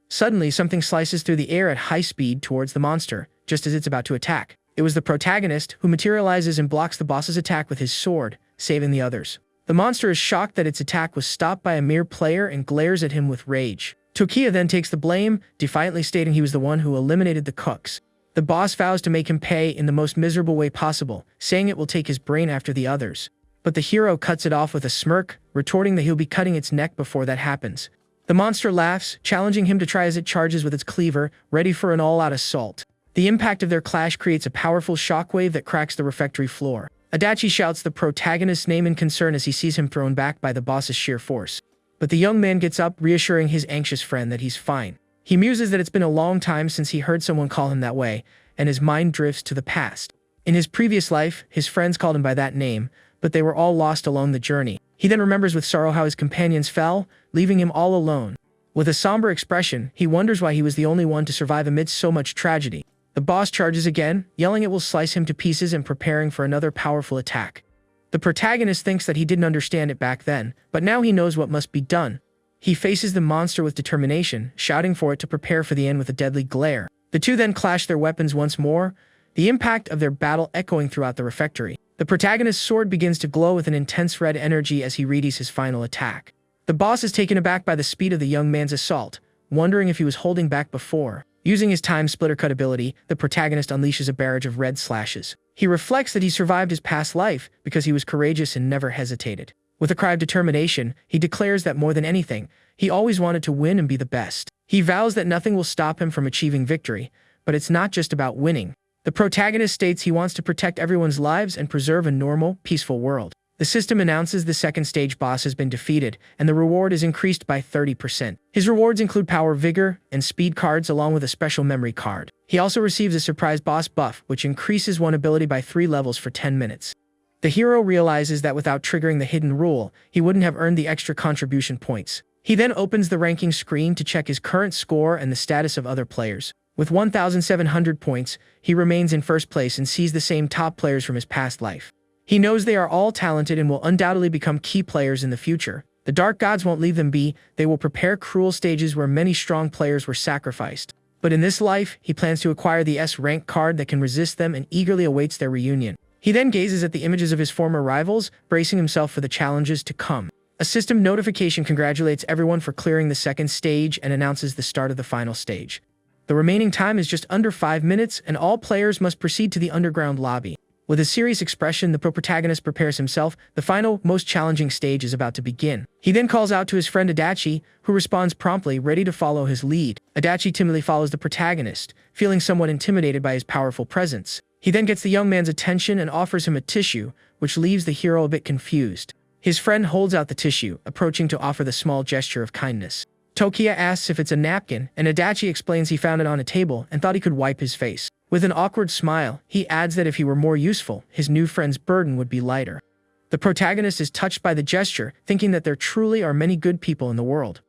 Suddenly, something slices through the air at high speed towards the monster, just as it's about to attack. It was the protagonist, who materializes and blocks the boss's attack with his sword, saving the others. The monster is shocked that its attack was stopped by a mere player and glares at him with rage. Tokiya then takes the blame, defiantly stating he was the one who eliminated the cooks. The boss vows to make him pay in the most miserable way possible, saying it will take his brain after the others. But the hero cuts it off with a smirk, retorting that he'll be cutting its neck before that happens. The monster laughs, challenging him to try as it charges with its cleaver, ready for an all-out assault. The impact of their clash creates a powerful shockwave that cracks the refectory floor. Adachi shouts the protagonist's name in concern as he sees him thrown back by the boss's sheer force. But the young man gets up, reassuring his anxious friend that he's fine. He muses that it's been a long time since he heard someone call him that way, and his mind drifts to the past. In his previous life, his friends called him by that name, but they were all lost along the journey. He then remembers with sorrow how his companions fell, leaving him all alone. With a somber expression, he wonders why he was the only one to survive amidst so much tragedy. The boss charges again, yelling it will slice him to pieces and preparing for another powerful attack. The protagonist thinks that he didn't understand it back then, but now he knows what must be done. He faces the monster with determination, shouting for it to prepare for the end with a deadly glare. The two then clash their weapons once more, the impact of their battle echoing throughout the refectory. The protagonist's sword begins to glow with an intense red energy as he readies his final attack. The boss is taken aback by the speed of the young man's assault, wondering if he was holding back before. Using his time splitter cut ability, the protagonist unleashes a barrage of red slashes. He reflects that he survived his past life because he was courageous and never hesitated. With a cry of determination, he declares that more than anything, he always wanted to win and be the best. He vows that nothing will stop him from achieving victory, but it's not just about winning. The protagonist states he wants to protect everyone's lives and preserve a normal, peaceful world. The system announces the second stage boss has been defeated, and the reward is increased by 30%. His rewards include power, vigor, and speed cards along with a special memory card. He also receives a surprise boss buff, which increases one ability by 3 levels for 10 minutes. The hero realizes that without triggering the hidden rule, he wouldn't have earned the extra contribution points. He then opens the ranking screen to check his current score and the status of other players. With 1,700 points, he remains in first place and sees the same top players from his past life. He knows they are all talented and will undoubtedly become key players in the future. The dark gods won't leave them be, they will prepare cruel stages where many strong players were sacrificed. But in this life, he plans to acquire the S-rank card that can resist them and eagerly awaits their reunion. He then gazes at the images of his former rivals, bracing himself for the challenges to come. A system notification congratulates everyone for clearing the second stage and announces the start of the final stage. The remaining time is just under 5 minutes, and all players must proceed to the underground lobby. With a serious expression, the protagonist prepares himself. The final, most challenging stage is about to begin. He then calls out to his friend Adachi, who responds promptly, ready to follow his lead. Adachi timidly follows the protagonist, feeling somewhat intimidated by his powerful presence. He then gets the young man's attention and offers him a tissue, which leaves the hero a bit confused. His friend holds out the tissue, approaching to offer the small gesture of kindness. Tokiya asks if it's a napkin, and Adachi explains he found it on a table and thought he could wipe his face. With an awkward smile, he adds that if he were more useful, his new friend's burden would be lighter. The protagonist is touched by the gesture, thinking that there truly are many good people in the world.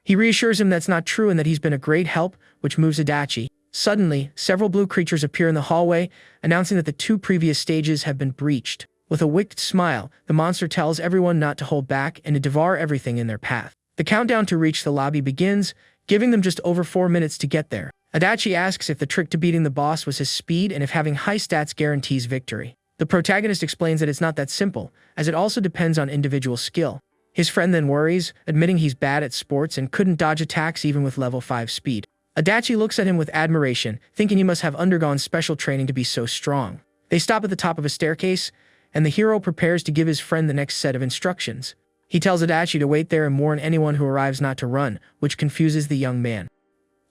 He reassures him that's not true and that he's been a great help, which moves Adachi. Suddenly, several blue creatures appear in the hallway, announcing that the 2 previous stages have been breached. With a wicked smile, the monster tells everyone not to hold back and to devour everything in their path. The countdown to reach the lobby begins, giving them just over 4 minutes to get there. Adachi asks if the trick to beating the boss was his speed and if having high stats guarantees victory. The protagonist explains that it's not that simple, as it also depends on individual skill. His friend then worries, admitting he's bad at sports and couldn't dodge attacks even with level 5 speed. Adachi looks at him with admiration, thinking he must have undergone special training to be so strong. They stop at the top of a staircase, and the hero prepares to give his friend the next set of instructions. He tells Adachi to wait there and warn anyone who arrives not to run, which confuses the young man.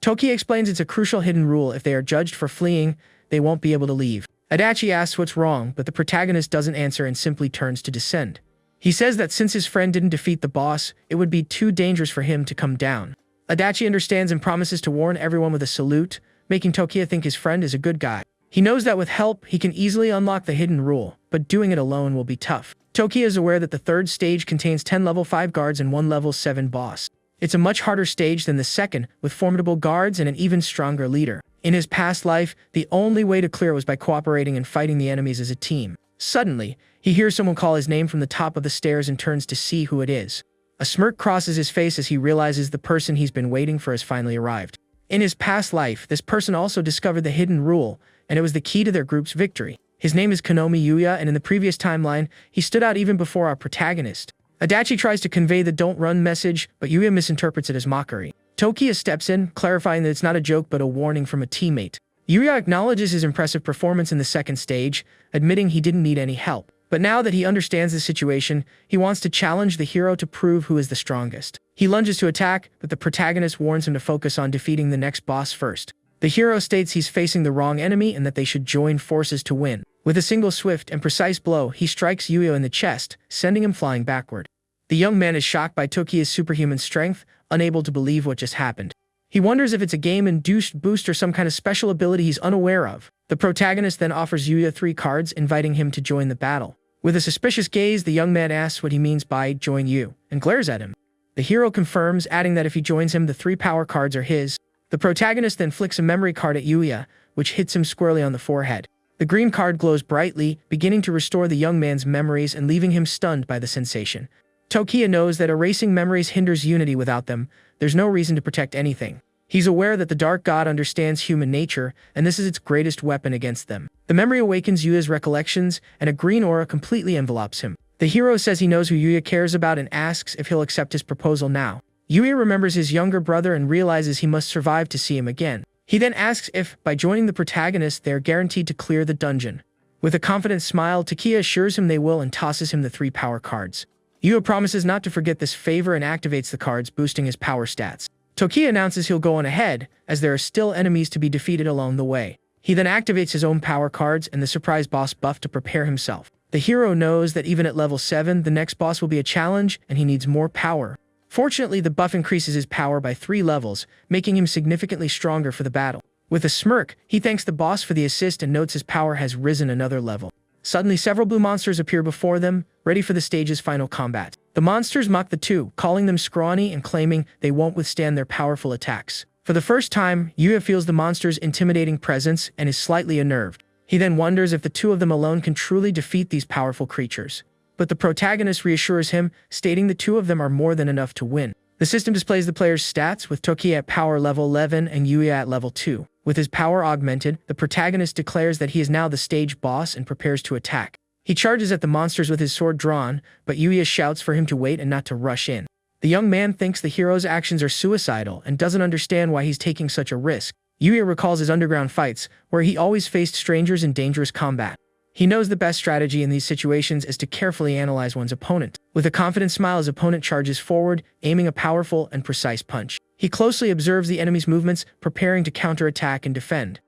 Tokiya explains it's a crucial hidden rule. If they are judged for fleeing, they won't be able to leave. Adachi asks what's wrong, but the protagonist doesn't answer and simply turns to descend. He says that since his friend didn't defeat the boss, it would be too dangerous for him to come down. Adachi understands and promises to warn everyone with a salute, making Tokiya think his friend is a good guy. He knows that with help, he can easily unlock the hidden rule, but doing it alone will be tough. Tokiya is aware that the third stage contains 10 level 5 guards and 1 level 7 boss. It's a much harder stage than the second, with formidable guards and an even stronger leader. In his past life, the only way to clear was by cooperating and fighting the enemies as a team. Suddenly, he hears someone call his name from the top of the stairs and turns to see who it is. A smirk crosses his face as he realizes the person he's been waiting for has finally arrived. In his past life, this person also discovered the hidden rule, and it was the key to their group's victory. His name is Konomi Yuya, and in the previous timeline, he stood out even before our protagonist. Adachi tries to convey the "don't run" message, but Yuya misinterprets it as mockery. Tokiya steps in, clarifying that it's not a joke but a warning from a teammate. Yuya acknowledges his impressive performance in the second stage, admitting he didn't need any help. But now that he understands the situation, he wants to challenge the hero to prove who is the strongest. He lunges to attack, but the protagonist warns him to focus on defeating the next boss first. The hero states he's facing the wrong enemy and that they should join forces to win. With a single swift and precise blow, he strikes Yuya in the chest, sending him flying backward. The young man is shocked by Tokiya's superhuman strength, unable to believe what just happened. He wonders if it's a game-induced boost or some kind of special ability he's unaware of. The protagonist then offers Yuya 3 cards, inviting him to join the battle. With a suspicious gaze, the young man asks what he means by "join you," and glares at him. The hero confirms, adding that if he joins him, the 3 power cards are his. The protagonist then flicks a memory card at Yuya, which hits him squarely on the forehead. The green card glows brightly, beginning to restore the young man's memories and leaving him stunned by the sensation. Tokiya knows that erasing memories hinders unity. Without them, there's no reason to protect anything. He's aware that the Dark God understands human nature, and this is its greatest weapon against them. The memory awakens Yuya's recollections, and a green aura completely envelops him. The hero says he knows who Yuya cares about and asks if he'll accept his proposal now. Yuya remembers his younger brother and realizes he must survive to see him again. He then asks if, by joining the protagonist, they are guaranteed to clear the dungeon. With a confident smile, Tokiya assures him they will and tosses him the 3 power cards. Yuya promises not to forget this favor and activates the cards, boosting his power stats. Tokiya announces he'll go on ahead, as there are still enemies to be defeated along the way. He then activates his own power cards and the surprise boss buff to prepare himself. The hero knows that even at level 7, the next boss will be a challenge and he needs more power. Fortunately, the buff increases his power by 3 levels, making him significantly stronger for the battle. With a smirk, he thanks the boss for the assist and notes his power has risen another level. Suddenly, several blue monsters appear before them, ready for the stage's final combat. The monsters mock the two, calling them scrawny and claiming they won't withstand their powerful attacks. For the first time, Yuya feels the monster's intimidating presence and is slightly unnerved. He then wonders if the two of them alone can truly defeat these powerful creatures. But the protagonist reassures him, stating the two of them are more than enough to win. The system displays the player's stats, with Tokiya at power level 11 and Yuya at level 2. With his power augmented, the protagonist declares that he is now the stage boss and prepares to attack. He charges at the monsters with his sword drawn, but Yuya shouts for him to wait and not to rush in. The young man thinks the hero's actions are suicidal and doesn't understand why he's taking such a risk. Yuya recalls his underground fights, where he always faced strangers in dangerous combat. He knows the best strategy in these situations is to carefully analyze one's opponent. With a confident smile, his opponent charges forward, aiming a powerful and precise punch. He closely observes the enemy's movements, preparing to counterattack and defend.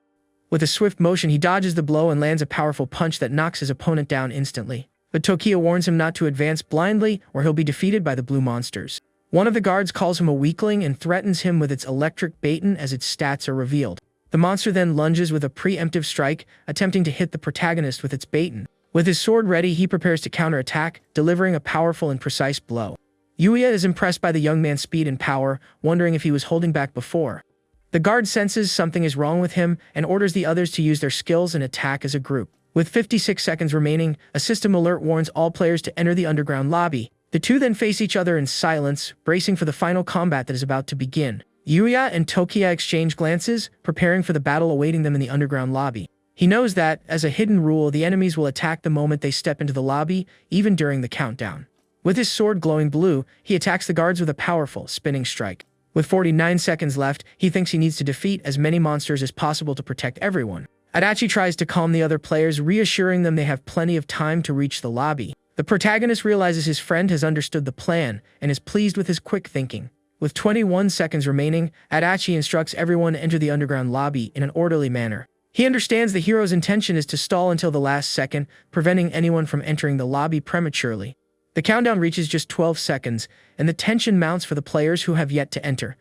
With a swift motion, he dodges the blow and lands a powerful punch that knocks his opponent down instantly. But Tokiya warns him not to advance blindly, or he'll be defeated by the blue monsters. One of the guards calls him a weakling and threatens him with its electric baton as its stats are revealed. The monster then lunges with a preemptive strike, attempting to hit the protagonist with its baton. With his sword ready, he prepares to counterattack, delivering a powerful and precise blow. Yuya is impressed by the young man's speed and power, wondering if he was holding back before. The guard senses something is wrong with him and orders the others to use their skills and attack as a group. With 56 seconds remaining, a system alert warns all players to enter the underground lobby. The two then face each other in silence, bracing for the final combat that is about to begin. Yuya and Tokiya exchange glances, preparing for the battle awaiting them in the underground lobby. He knows that, as a hidden rule, the enemies will attack the moment they step into the lobby, even during the countdown. With his sword glowing blue, he attacks the guards with a powerful, spinning strike. With 49 seconds left, he thinks he needs to defeat as many monsters as possible to protect everyone. Adachi tries to calm the other players, reassuring them they have plenty of time to reach the lobby. The protagonist realizes his friend has understood the plan and is pleased with his quick thinking. With 21 seconds remaining, Adachi instructs everyone to enter the underground lobby in an orderly manner. He understands the hero's intention is to stall until the last second, preventing anyone from entering the lobby prematurely. The countdown reaches just 12 seconds, and the tension mounts for the players who have yet to enter.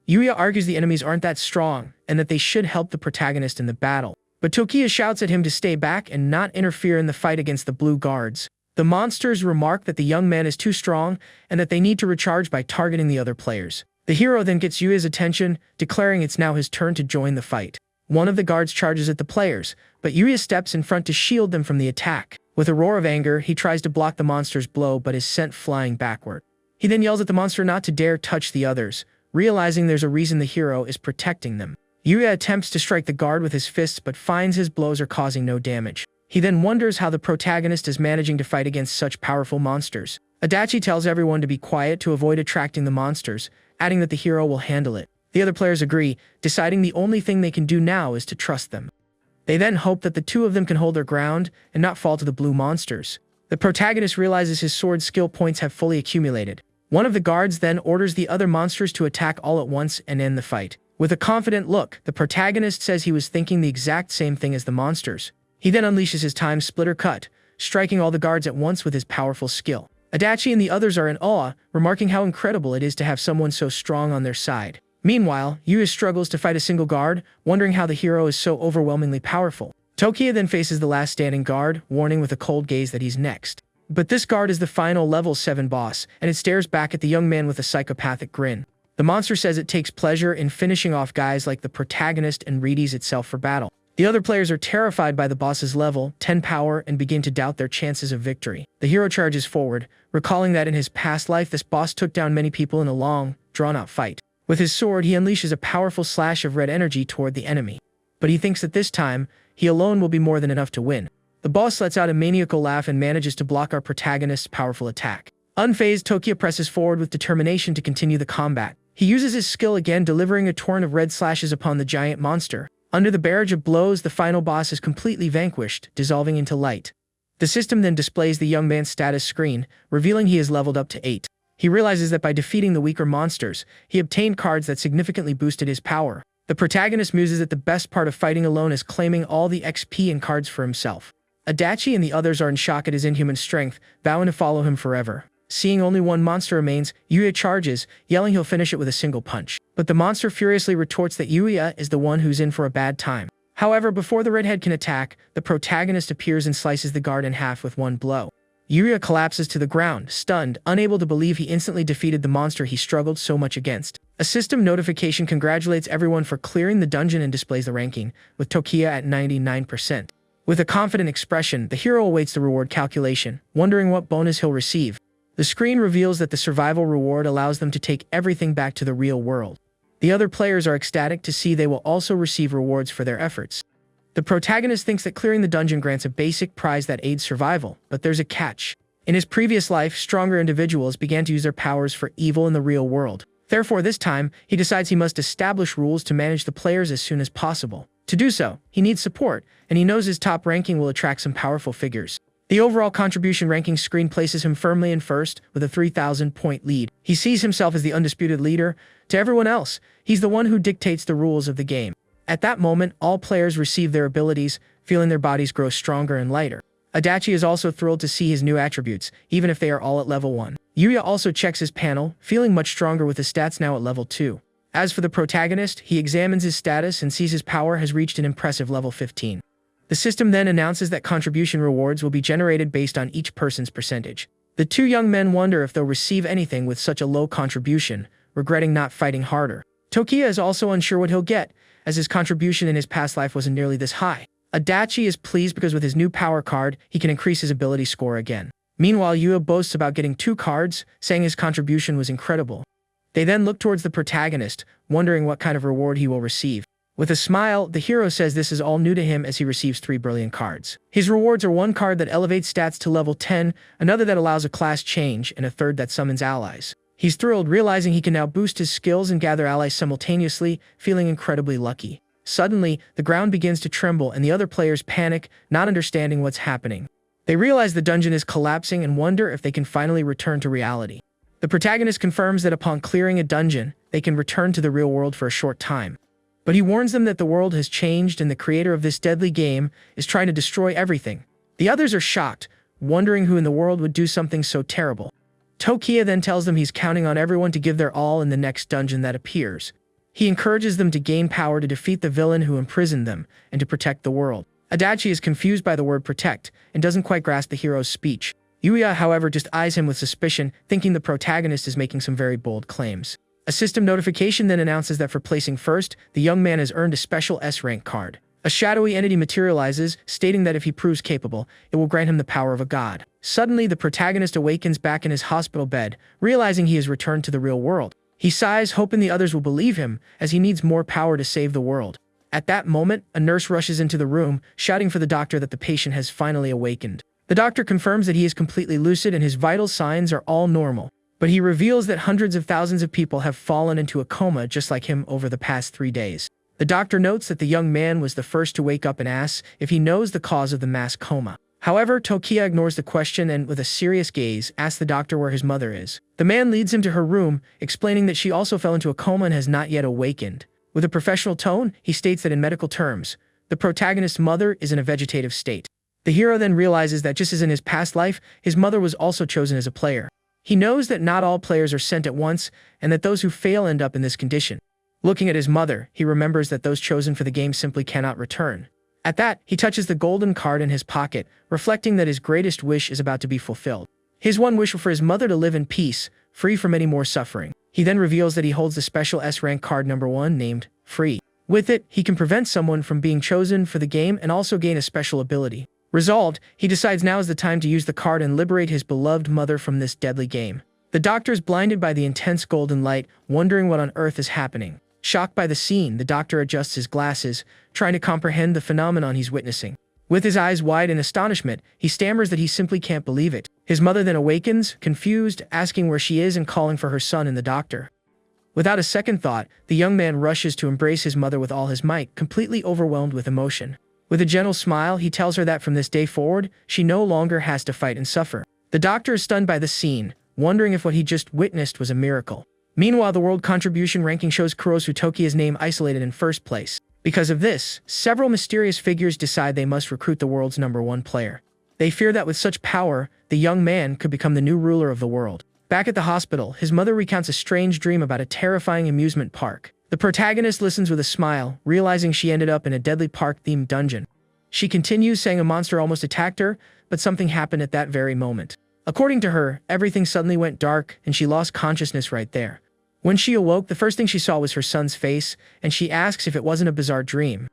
Yuya argues the enemies aren't that strong, and that they should help the protagonist in the battle. But Tokiya shouts at him to stay back and not interfere in the fight against the blue guards. The monsters remark that the young man is too strong and that they need to recharge by targeting the other players. The hero then gets Yuya's attention, declaring it's now his turn to join the fight. One of the guards charges at the players, but Yuya steps in front to shield them from the attack. With a roar of anger, he tries to block the monster's blow but is sent flying backward. He then yells at the monster not to dare touch the others, realizing there's a reason the hero is protecting them. Yuya attempts to strike the guard with his fists but finds his blows are causing no damage. He then wonders how the protagonist is managing to fight against such powerful monsters. Adachi tells everyone to be quiet to avoid attracting the monsters, adding that the hero will handle it. The other players agree, deciding the only thing they can do now is to trust them. They then hope that the two of them can hold their ground and not fall to the blue monsters. The protagonist realizes his sword skill points have fully accumulated. One of the guards then orders the other monsters to attack all at once and end the fight. With a confident look, the protagonist says he was thinking the exact same thing as the monsters. He then unleashes his time splitter cut, striking all the guards at once with his powerful skill. Adachi and the others are in awe, remarking how incredible it is to have someone so strong on their side. Meanwhile, Yuya struggles to fight a single guard, wondering how the hero is so overwhelmingly powerful. Tokiya then faces the last standing guard, warning with a cold gaze that he's next. But this guard is the final level 7 boss, and it stares back at the young man with a psychopathic grin. The monster says it takes pleasure in finishing off guys like the protagonist and readies itself for battle. The other players are terrified by the boss's level 10 power and begin to doubt their chances of victory. The hero charges forward, recalling that in his past life this boss took down many people in a long, drawn-out fight. With his sword, he unleashes a powerful slash of red energy toward the enemy. But he thinks that this time, he alone will be more than enough to win. The boss lets out a maniacal laugh and manages to block our protagonist's powerful attack. Unfazed, Tokiya presses forward with determination to continue the combat. He uses his skill again, delivering a torrent of red slashes upon the giant monster. Under the barrage of blows, the final boss is completely vanquished, dissolving into light. The system then displays the young man's status screen, revealing he is leveled up to 8. He realizes that by defeating the weaker monsters, he obtained cards that significantly boosted his power. The protagonist muses that the best part of fighting alone is claiming all the XP and cards for himself. Adachi and the others are in shock at his inhuman strength, vowing to follow him forever. Seeing only one monster remains, Yuya charges, yelling he'll finish it with a single punch. But the monster furiously retorts that Yuya is the one who's in for a bad time. However, before the redhead can attack, the protagonist appears and slices the guard in half with one blow. Yuya collapses to the ground, stunned, unable to believe he instantly defeated the monster he struggled so much against. A system notification congratulates everyone for clearing the dungeon and displays the ranking, with Tokiya at 99%. With a confident expression, the hero awaits the reward calculation, wondering what bonus he'll receive. The screen reveals that the survival reward allows them to take everything back to the real world. The other players are ecstatic to see they will also receive rewards for their efforts. The protagonist thinks that clearing the dungeon grants a basic prize that aids survival, but there's a catch. In his previous life, stronger individuals began to use their powers for evil in the real world. Therefore, this time, he decides he must establish rules to manage the players as soon as possible. To do so, he needs support, and he knows his top ranking will attract some powerful figures. The overall contribution ranking screen places him firmly in first, with a 3,000-point lead. He sees himself as the undisputed leader. To everyone else, he's the one who dictates the rules of the game. At that moment, all players receive their abilities, feeling their bodies grow stronger and lighter. Adachi is also thrilled to see his new attributes, even if they are all at level 1. Yuya also checks his panel, feeling much stronger with his stats now at level 2. As for the protagonist, he examines his status and sees his power has reached an impressive level 15. The system then announces that contribution rewards will be generated based on each person's percentage. The two young men wonder if they'll receive anything with such a low contribution, regretting not fighting harder. Tokiya is also unsure what he'll get, as his contribution in his past life wasn't nearly this high. Adachi is pleased because with his new power card, he can increase his ability score again. Meanwhile, Yuya boasts about getting 2 cards, saying his contribution was incredible. They then look towards the protagonist, wondering what kind of reward he will receive. With a smile, the hero says this is all new to him as he receives 3 brilliant cards. His rewards are 1 card that elevates stats to level 10, another that allows a class change, and a third that summons allies. He's thrilled, realizing he can now boost his skills and gather allies simultaneously, feeling incredibly lucky. Suddenly, the ground begins to tremble and the other players panic, not understanding what's happening. They realize the dungeon is collapsing and wonder if they can finally return to reality. The protagonist confirms that upon clearing a dungeon, they can return to the real world for a short time. But he warns them that the world has changed and the creator of this deadly game is trying to destroy everything. The others are shocked, wondering who in the world would do something so terrible. Tokiya then tells them he's counting on everyone to give their all in the next dungeon that appears. He encourages them to gain power to defeat the villain who imprisoned them and to protect the world. Adachi is confused by the word protect and doesn't quite grasp the hero's speech. Yuya, however, just eyes him with suspicion, thinking the protagonist is making some very bold claims. A system notification then announces that for placing first, the young man has earned a special S-rank card. A shadowy entity materializes, stating that if he proves capable, it will grant him the power of a god. Suddenly, the protagonist awakens back in his hospital bed, realizing he has returned to the real world. He sighs, hoping the others will believe him, as he needs more power to save the world. At that moment, a nurse rushes into the room, shouting for the doctor that the patient has finally awakened. The doctor confirms that he is completely lucid and his vital signs are all normal. But he reveals that hundreds of thousands of people have fallen into a coma just like him over the past 3 days. The doctor notes that the young man was the first to wake up and asks if he knows the cause of the mass coma. However, Tokiya ignores the question and, with a serious gaze, asks the doctor where his mother is. The man leads him to her room, explaining that she also fell into a coma and has not yet awakened. With a professional tone, he states that in medical terms, the protagonist's mother is in a vegetative state. The hero then realizes that just as in his past life, his mother was also chosen as a player. He knows that not all players are sent at once, and that those who fail end up in this condition. Looking at his mother, he remembers that those chosen for the game simply cannot return. At that, he touches the golden card in his pocket, reflecting that his greatest wish is about to be fulfilled. His one wish was for his mother to live in peace, free from any more suffering. He then reveals that he holds the special S-rank card number 1 named Free. With it, he can prevent someone from being chosen for the game and also gain a special ability. Resolved, he decides now is the time to use the card and liberate his beloved mother from this deadly game. The doctor is blinded by the intense golden light, wondering what on earth is happening. Shocked by the scene, the doctor adjusts his glasses, trying to comprehend the phenomenon he's witnessing. With his eyes wide in astonishment, he stammers that he simply can't believe it. His mother then awakens, confused, asking where she is and calling for her son and the doctor. Without a second thought, the young man rushes to embrace his mother with all his might, completely overwhelmed with emotion. With a gentle smile, he tells her that from this day forward, she no longer has to fight and suffer. The doctor is stunned by the scene, wondering if what he just witnessed was a miracle. Meanwhile, the world contribution ranking shows Kurosu Tokiya's name isolated in first place. Because of this, several mysterious figures decide they must recruit the world's #1 player. They fear that with such power, the young man could become the new ruler of the world. Back at the hospital, his mother recounts a strange dream about a terrifying amusement park. The protagonist listens with a smile, realizing she ended up in a deadly park-themed dungeon. She continues, saying a monster almost attacked her, but something happened at that very moment. According to her, everything suddenly went dark and she lost consciousness right there. When she awoke, the first thing she saw was her son's face, and she asks if it wasn't a bizarre dream.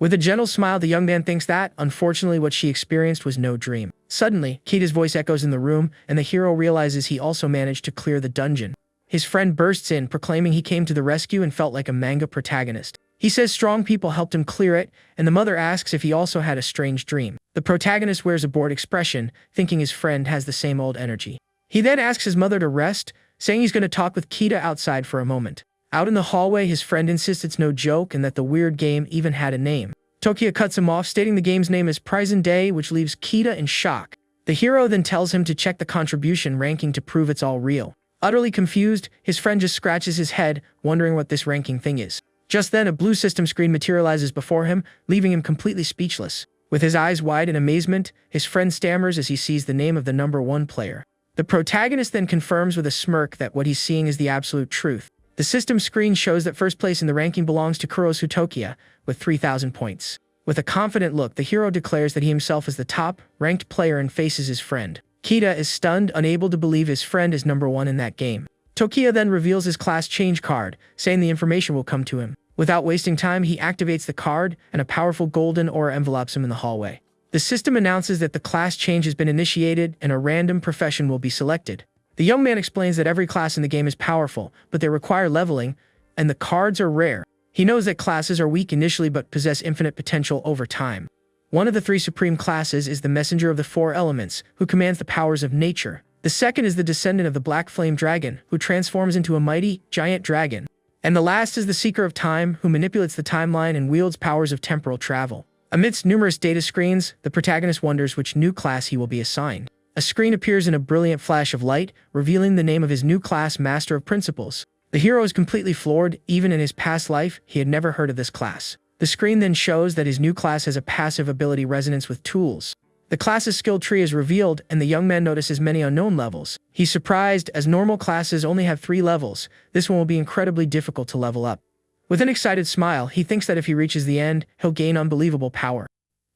With a gentle smile, the young man thinks that, unfortunately, what she experienced was no dream. Suddenly, Kita's voice echoes in the room, and the hero realizes he also managed to clear the dungeon. His friend bursts in, proclaiming he came to the rescue and felt like a manga protagonist. He says strong people helped him clear it, and the mother asks if he also had a strange dream. The protagonist wears a bored expression, thinking his friend has the same old energy. He then asks his mother to rest, saying he's going to talk with Kita outside for a moment. Out in the hallway, his friend insists it's no joke and that the weird game even had a name. Tokiya cuts him off, stating the game's name is Prison Day, which leaves Kita in shock. The hero then tells him to check the contribution ranking to prove it's all real. Utterly confused, his friend just scratches his head, wondering what this ranking thing is. Just then, a blue system screen materializes before him, leaving him completely speechless. With his eyes wide in amazement, his friend stammers as he sees the name of the #1 player. The protagonist then confirms with a smirk that what he's seeing is the absolute truth. The system screen shows that first place in the ranking belongs to Kurosu Tokiya, with 3,000 points. With a confident look, the hero declares that he himself is the top-ranked player and faces his friend. Kita is stunned, unable to believe his friend is #1 in that game. Tokiya then reveals his class change card, saying the information will come to him. Without wasting time, he activates the card, and a powerful golden aura envelopes him in the hallway. The system announces that the class change has been initiated and a random profession will be selected. The young man explains that every class in the game is powerful, but they require leveling, and the cards are rare. He knows that classes are weak initially but possess infinite potential over time. One of the 3 supreme classes is the Messenger of the 4 Elements, who commands the powers of nature. The second is the Descendant of the Black Flame Dragon, who transforms into a mighty, giant dragon. And the last is the Seeker of Time, who manipulates the timeline and wields powers of temporal travel. Amidst numerous data screens, the protagonist wonders which new class he will be assigned. A screen appears in a brilliant flash of light, revealing the name of his new class, Master of Principles. The hero is completely floored. Even in his past life, he had never heard of this class. The screen then shows that his new class has a passive ability resonance with tools. The class's skill tree is revealed, and the young man notices many unknown levels. He's surprised, as normal classes only have 3 levels. This one will be incredibly difficult to level up. With an excited smile, he thinks that if he reaches the end, he'll gain unbelievable power.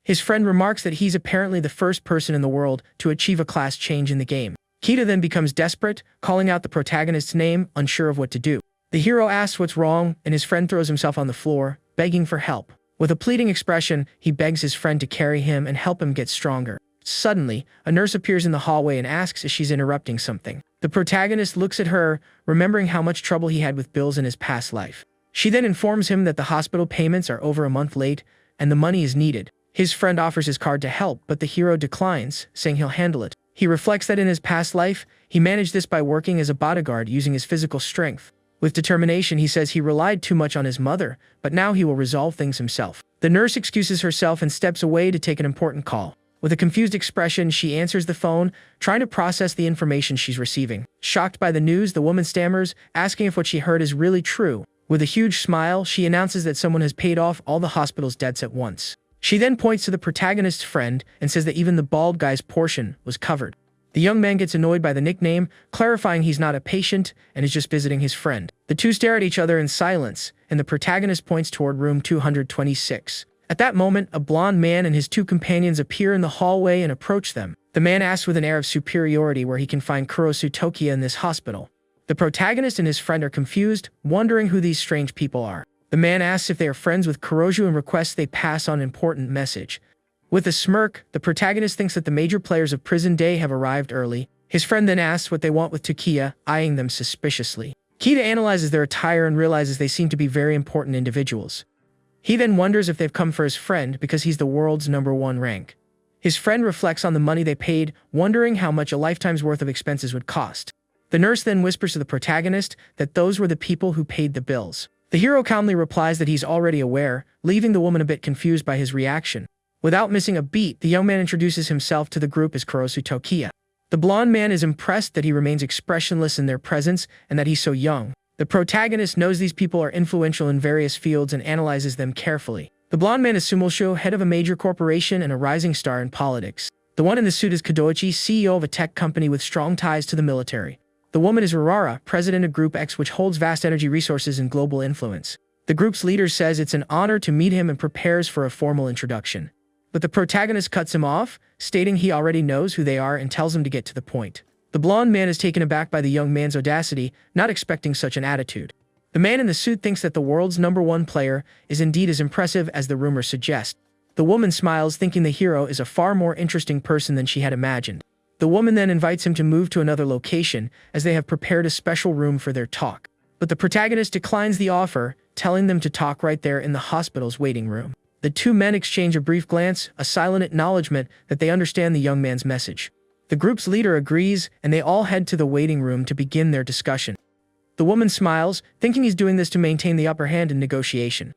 His friend remarks that he's apparently the first person in the world to achieve a class change in the game. Kita then becomes desperate, calling out the protagonist's name, unsure of what to do. The hero asks what's wrong, and his friend throws himself on the floor, begging for help. With a pleading expression, he begs his friend to carry him and help him get stronger. Suddenly, a nurse appears in the hallway and asks if she's interrupting something. The protagonist looks at her, remembering how much trouble he had with bills in his past life. She then informs him that the hospital payments are over a month late, and the money is needed. His friend offers his card to help, but the hero declines, saying he'll handle it. He reflects that in his past life, he managed this by working as a bodyguard using his physical strength. With determination, he says he relied too much on his mother, but now he will resolve things himself. The nurse excuses herself and steps away to take an important call. With a confused expression, she answers the phone, trying to process the information she's receiving. Shocked by the news, the woman stammers, asking if what she heard is really true. With a huge smile, she announces that someone has paid off all the hospital's debts at once. She then points to the protagonist's friend and says that even the bald guy's portion was covered. The young man gets annoyed by the nickname, clarifying he's not a patient and is just visiting his friend. The two stare at each other in silence, and the protagonist points toward room 226. At that moment, a blond man and his 2 companions appear in the hallway and approach them. The man asks with an air of superiority where he can find Kurosu Tokiya in this hospital. The protagonist and his friend are confused, wondering who these strange people are. The man asks if they are friends with Kuroju and requests they pass on an important message. With a smirk, the protagonist thinks that the major players of Prison Day have arrived early. His friend then asks what they want with Tokiya, eyeing them suspiciously. Kita analyzes their attire and realizes they seem to be very important individuals. He then wonders if they've come for his friend because he's the world's #1 rank. His friend reflects on the money they paid, wondering how much a lifetime's worth of expenses would cost. The nurse then whispers to the protagonist that those were the people who paid the bills. The hero calmly replies that he's already aware, leaving the woman a bit confused by his reaction. Without missing a beat, the young man introduces himself to the group as Kurosu Tokiya. The blonde man is impressed that he remains expressionless in their presence and that he's so young. The protagonist knows these people are influential in various fields and analyzes them carefully. The blonde man is Sumosho, head of a major corporation and a rising star in politics. The one in the suit is Kadoichi, CEO of a tech company with strong ties to the military. The woman is Urara, president of Group X, which holds vast energy resources and global influence. The group's leader says it's an honor to meet him and prepares for a formal introduction. But the protagonist cuts him off, stating he already knows who they are and tells him to get to the point. The blonde man is taken aback by the young man's audacity, not expecting such an attitude. The man in the suit thinks that the world's #1 player is indeed as impressive as the rumors suggest. The woman smiles, thinking the hero is a far more interesting person than she had imagined. The woman then invites him to move to another location, as they have prepared a special room for their talk. But the protagonist declines the offer, telling them to talk right there in the hospital's waiting room. The two men exchange a brief glance, a silent acknowledgement that they understand the young man's message. The group's leader agrees, and they all head to the waiting room to begin their discussion. The woman smiles, thinking he's doing this to maintain the upper hand in negotiation.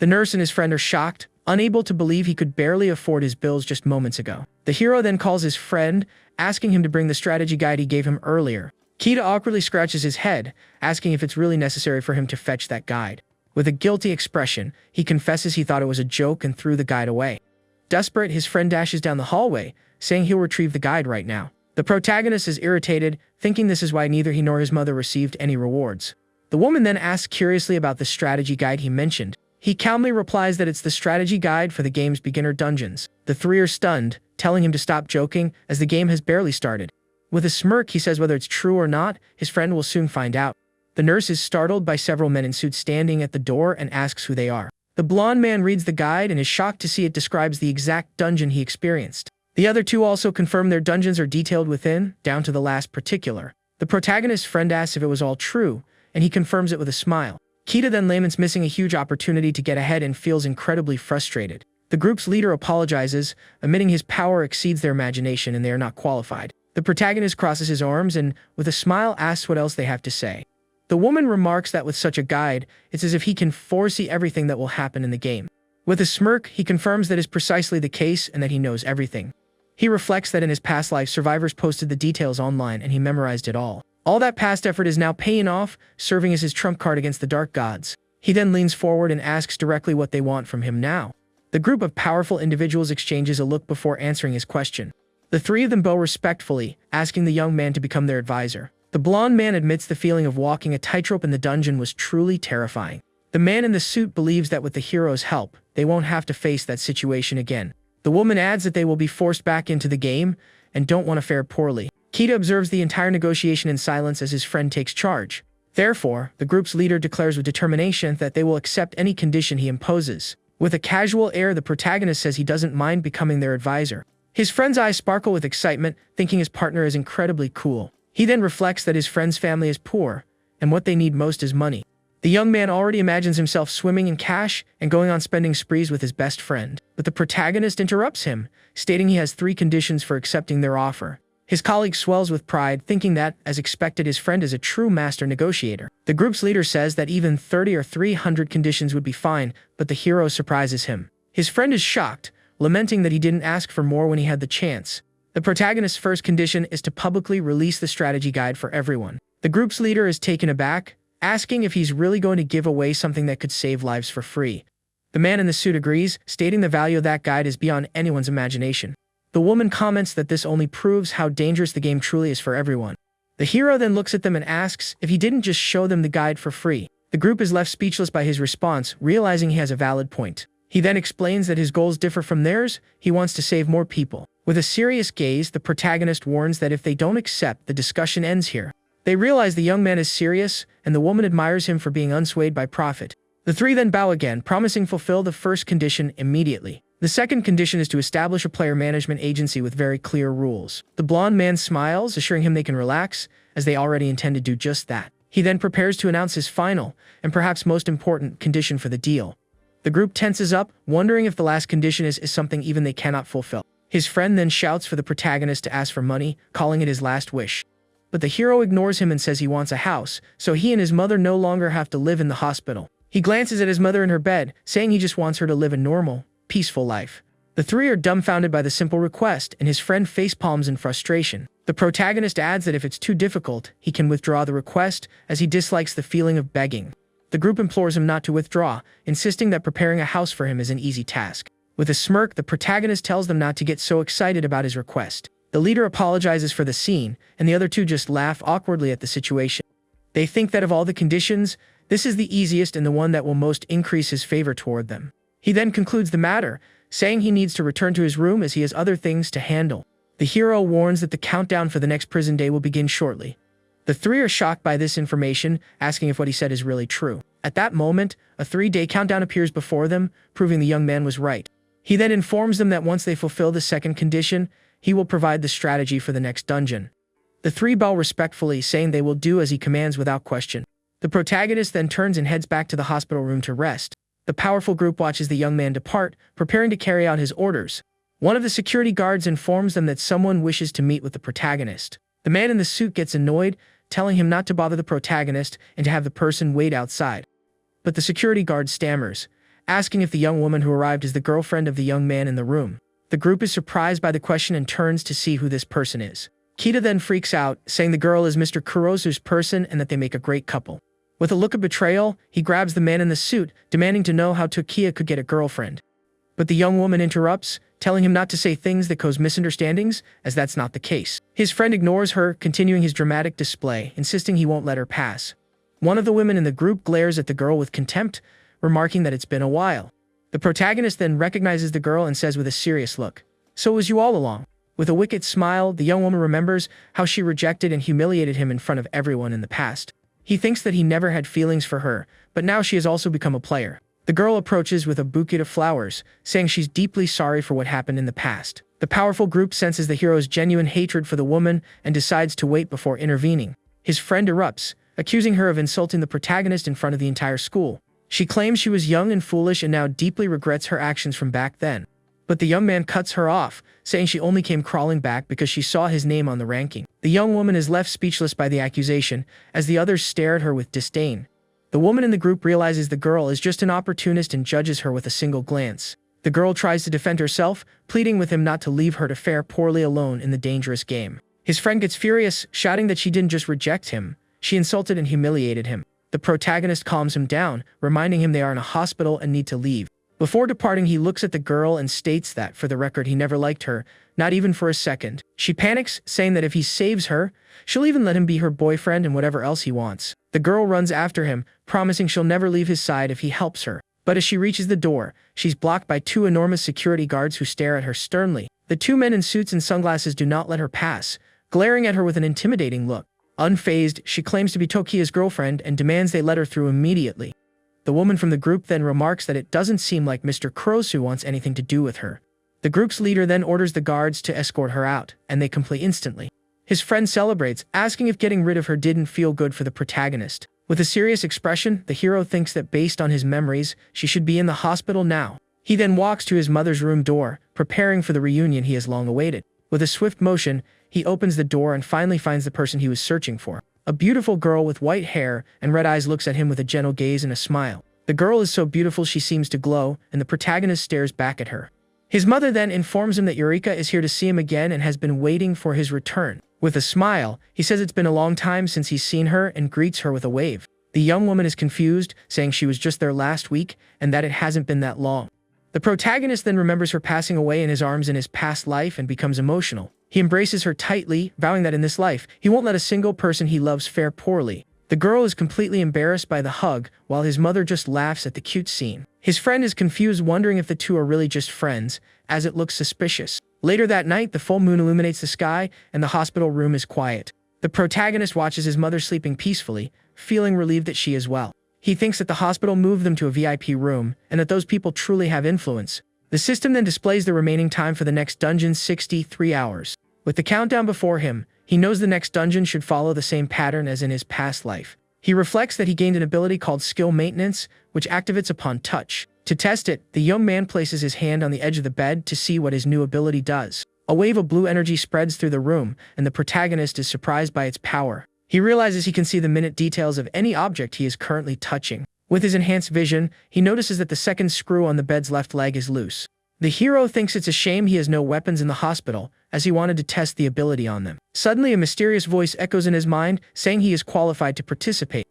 The nurse and his friend are shocked, unable to believe he could barely afford his bills just moments ago. The hero then calls his friend, asking him to bring the strategy guide he gave him earlier. Kita awkwardly scratches his head, asking if it's really necessary for him to fetch that guide. With a guilty expression, he confesses he thought it was a joke and threw the guide away. Desperate, his friend dashes down the hallway, saying he'll retrieve the guide right now. The protagonist is irritated, thinking this is why neither he nor his mother received any rewards. The woman then asks curiously about the strategy guide he mentioned. He calmly replies that it's the strategy guide for the game's beginner dungeons. The three are stunned, telling him to stop joking, as the game has barely started. With a smirk, he says whether it's true or not, his friend will soon find out. The nurse is startled by several men in suits standing at the door and asks who they are. The blonde man reads the guide and is shocked to see it describes the exact dungeon he experienced. The other two also confirm their dungeons are detailed within, down to the last particular. The protagonist's friend asks if it was all true, and he confirms it with a smile. Kita then laments missing a huge opportunity to get ahead and feels incredibly frustrated. The group's leader apologizes, admitting his power exceeds their imagination and they are not qualified. The protagonist crosses his arms and, with a smile, asks what else they have to say. The woman remarks that with such a guide, it's as if he can foresee everything that will happen in the game. With a smirk, he confirms that is precisely the case and that he knows everything. He reflects that in his past life, survivors posted the details online and he memorized it all. All that past effort is now paying off, serving as his trump card against the dark gods. He then leans forward and asks directly what they want from him now. The group of powerful individuals exchanges a look before answering his question. The three of them bow respectfully, asking the young man to become their advisor. The blonde man admits the feeling of walking a tightrope in the dungeon was truly terrifying. The man in the suit believes that with the hero's help, they won't have to face that situation again. The woman adds that they will be forced back into the game and don't want to fare poorly. Kita observes the entire negotiation in silence as his friend takes charge. Therefore, the group's leader declares with determination that they will accept any condition he imposes. With a casual air, the protagonist says he doesn't mind becoming their advisor. His friend's eyes sparkle with excitement, thinking his partner is incredibly cool. He then reflects that his friend's family is poor, and what they need most is money. The young man already imagines himself swimming in cash and going on spending sprees with his best friend. But the protagonist interrupts him, stating he has 3 conditions for accepting their offer. His colleague swells with pride, thinking that, as expected, his friend is a true master negotiator. The group's leader says that even 30 or 300 conditions would be fine, but the hero surprises him. His friend is shocked, lamenting that he didn't ask for more when he had the chance. The protagonist's first condition is to publicly release the strategy guide for everyone. The group's leader is taken aback, asking if he's really going to give away something that could save lives for free. The man in the suit agrees, stating the value of that guide is beyond anyone's imagination. The woman comments that this only proves how dangerous the game truly is for everyone. The hero then looks at them and asks if he didn't just show them the guide for free. The group is left speechless by his response, realizing he has a valid point. He then explains that his goals differ from theirs. He wants to save more people. With a serious gaze, the protagonist warns that if they don't accept, the discussion ends here. They realize the young man is serious, and the woman admires him for being unswayed by profit. The three then bow again, promising to fulfill the first condition immediately. The second condition is to establish a player management agency with very clear rules. The blonde man smiles, assuring him they can relax, as they already intend to do just that. He then prepares to announce his final, and perhaps most important, condition for the deal. The group tenses up, wondering if the last condition is something even they cannot fulfill. His friend then shouts for the protagonist to ask for money, calling it his last wish. But the hero ignores him and says he wants a house, so he and his mother no longer have to live in the hospital. He glances at his mother in her bed, saying he just wants her to live a normal, peaceful life. The three are dumbfounded by the simple request, and his friend facepalms in frustration. The protagonist adds that if it's too difficult, he can withdraw the request, as he dislikes the feeling of begging. The group implores him not to withdraw, insisting that preparing a house for him is an easy task. With a smirk, the protagonist tells them not to get so excited about his request. The leader apologizes for the scene, and the other two just laugh awkwardly at the situation. They think that of all the conditions, this is the easiest and the one that will most increase his favor toward them. He then concludes the matter, saying he needs to return to his room as he has other things to handle. The hero warns that the countdown for the next prison day will begin shortly. The three are shocked by this information, asking if what he said is really true. At that moment, a 3-day countdown appears before them, proving the young man was right. He then informs them that once they fulfill the second condition, he will provide the strategy for the next dungeon. The three bow respectfully, saying they will do as he commands without question. The protagonist then turns and heads back to the hospital room to rest. The powerful group watches the young man depart, preparing to carry out his orders. One of the security guards informs them that someone wishes to meet with the protagonist. The man in the suit gets annoyed, telling him not to bother the protagonist and to have the person wait outside. But the security guard stammers, asking if the young woman who arrived is the girlfriend of the young man in the room. The group is surprised by the question and turns to see who this person is. Kita then freaks out, saying the girl is Mr. Kurosu's person and that they make a great couple. With a look of betrayal, he grabs the man in the suit, demanding to know how Tokiya could get a girlfriend. But the young woman interrupts, telling him not to say things that cause misunderstandings, as that's not the case. His friend ignores her, continuing his dramatic display, insisting he won't let her pass. One of the women in the group glares at the girl with contempt, remarking that it's been a while. The protagonist then recognizes the girl and says with a serious look, "So was you all along?" With a wicked smile, the young woman remembers how she rejected and humiliated him in front of everyone in the past. He thinks that he never had feelings for her, but now she has also become a player. The girl approaches with a bouquet of flowers, saying she's deeply sorry for what happened in the past. The powerful group senses the hero's genuine hatred for the woman and decides to wait before intervening. His friend erupts, accusing her of insulting the protagonist in front of the entire school. She claims she was young and foolish and now deeply regrets her actions from back then. But the young man cuts her off, saying she only came crawling back because she saw his name on the ranking. The young woman is left speechless by the accusation, as the others stare at her with disdain. The woman in the group realizes the girl is just an opportunist and judges her with a single glance. The girl tries to defend herself, pleading with him not to leave her to fare poorly alone in the dangerous game. His friend gets furious, shouting that she didn't just reject him, she insulted and humiliated him. The protagonist calms him down, reminding him they are in a hospital and need to leave. Before departing, he looks at the girl and states that, for the record, he never liked her, not even for a second. She panics, saying that if he saves her, she'll even let him be her boyfriend and whatever else he wants. The girl runs after him, promising she'll never leave his side if he helps her. But as she reaches the door, she's blocked by 2 enormous security guards who stare at her sternly. The 2 men in suits and sunglasses do not let her pass, glaring at her with an intimidating look. Unfazed, she claims to be Tokiya's girlfriend and demands they let her through immediately. The woman from the group then remarks that it doesn't seem like Mr. Kurosu wants anything to do with her. The group's leader then orders the guards to escort her out, and they complete instantly. His friend celebrates, asking if getting rid of her didn't feel good for the protagonist. With a serious expression, the hero thinks that based on his memories, she should be in the hospital now. He then walks to his mother's room door, preparing for the reunion he has long awaited. With a swift motion, he opens the door and finally finds the person he was searching for. A beautiful girl with white hair and red eyes looks at him with a gentle gaze and a smile. The girl is so beautiful she seems to glow, and the protagonist stares back at her. His mother then informs him that Eureka is here to see him again and has been waiting for his return. With a smile, he says it's been a long time since he's seen her and greets her with a wave. The young woman is confused, saying she was just there last week and that it hasn't been that long. The protagonist then remembers her passing away in his arms in his past life and becomes emotional. He embraces her tightly, vowing that in this life, he won't let a single person he loves fare poorly. The girl is completely embarrassed by the hug, while his mother just laughs at the cute scene. His friend is confused, wondering if the two are really just friends, as it looks suspicious. Later that night, the full moon illuminates the sky, and the hospital room is quiet. The protagonist watches his mother sleeping peacefully, feeling relieved that she is well. He thinks that the hospital moved them to a VIP room, and that those people truly have influence. The system then displays the remaining time for the next dungeon, 63 hours. With the countdown before him, he knows the next dungeon should follow the same pattern as in his past life. He reflects that he gained an ability called Skill Maintenance, which activates upon touch. To test it, the young man places his hand on the edge of the bed to see what his new ability does. A wave of blue energy spreads through the room, and the protagonist is surprised by its power. He realizes he can see the minute details of any object he is currently touching. With his enhanced vision, he notices that the second screw on the bed's left leg is loose. The hero thinks it's a shame he has no weapons in the hospital, as he wanted to test the ability on them. Suddenly, a mysterious voice echoes in his mind, saying he is qualified to participate.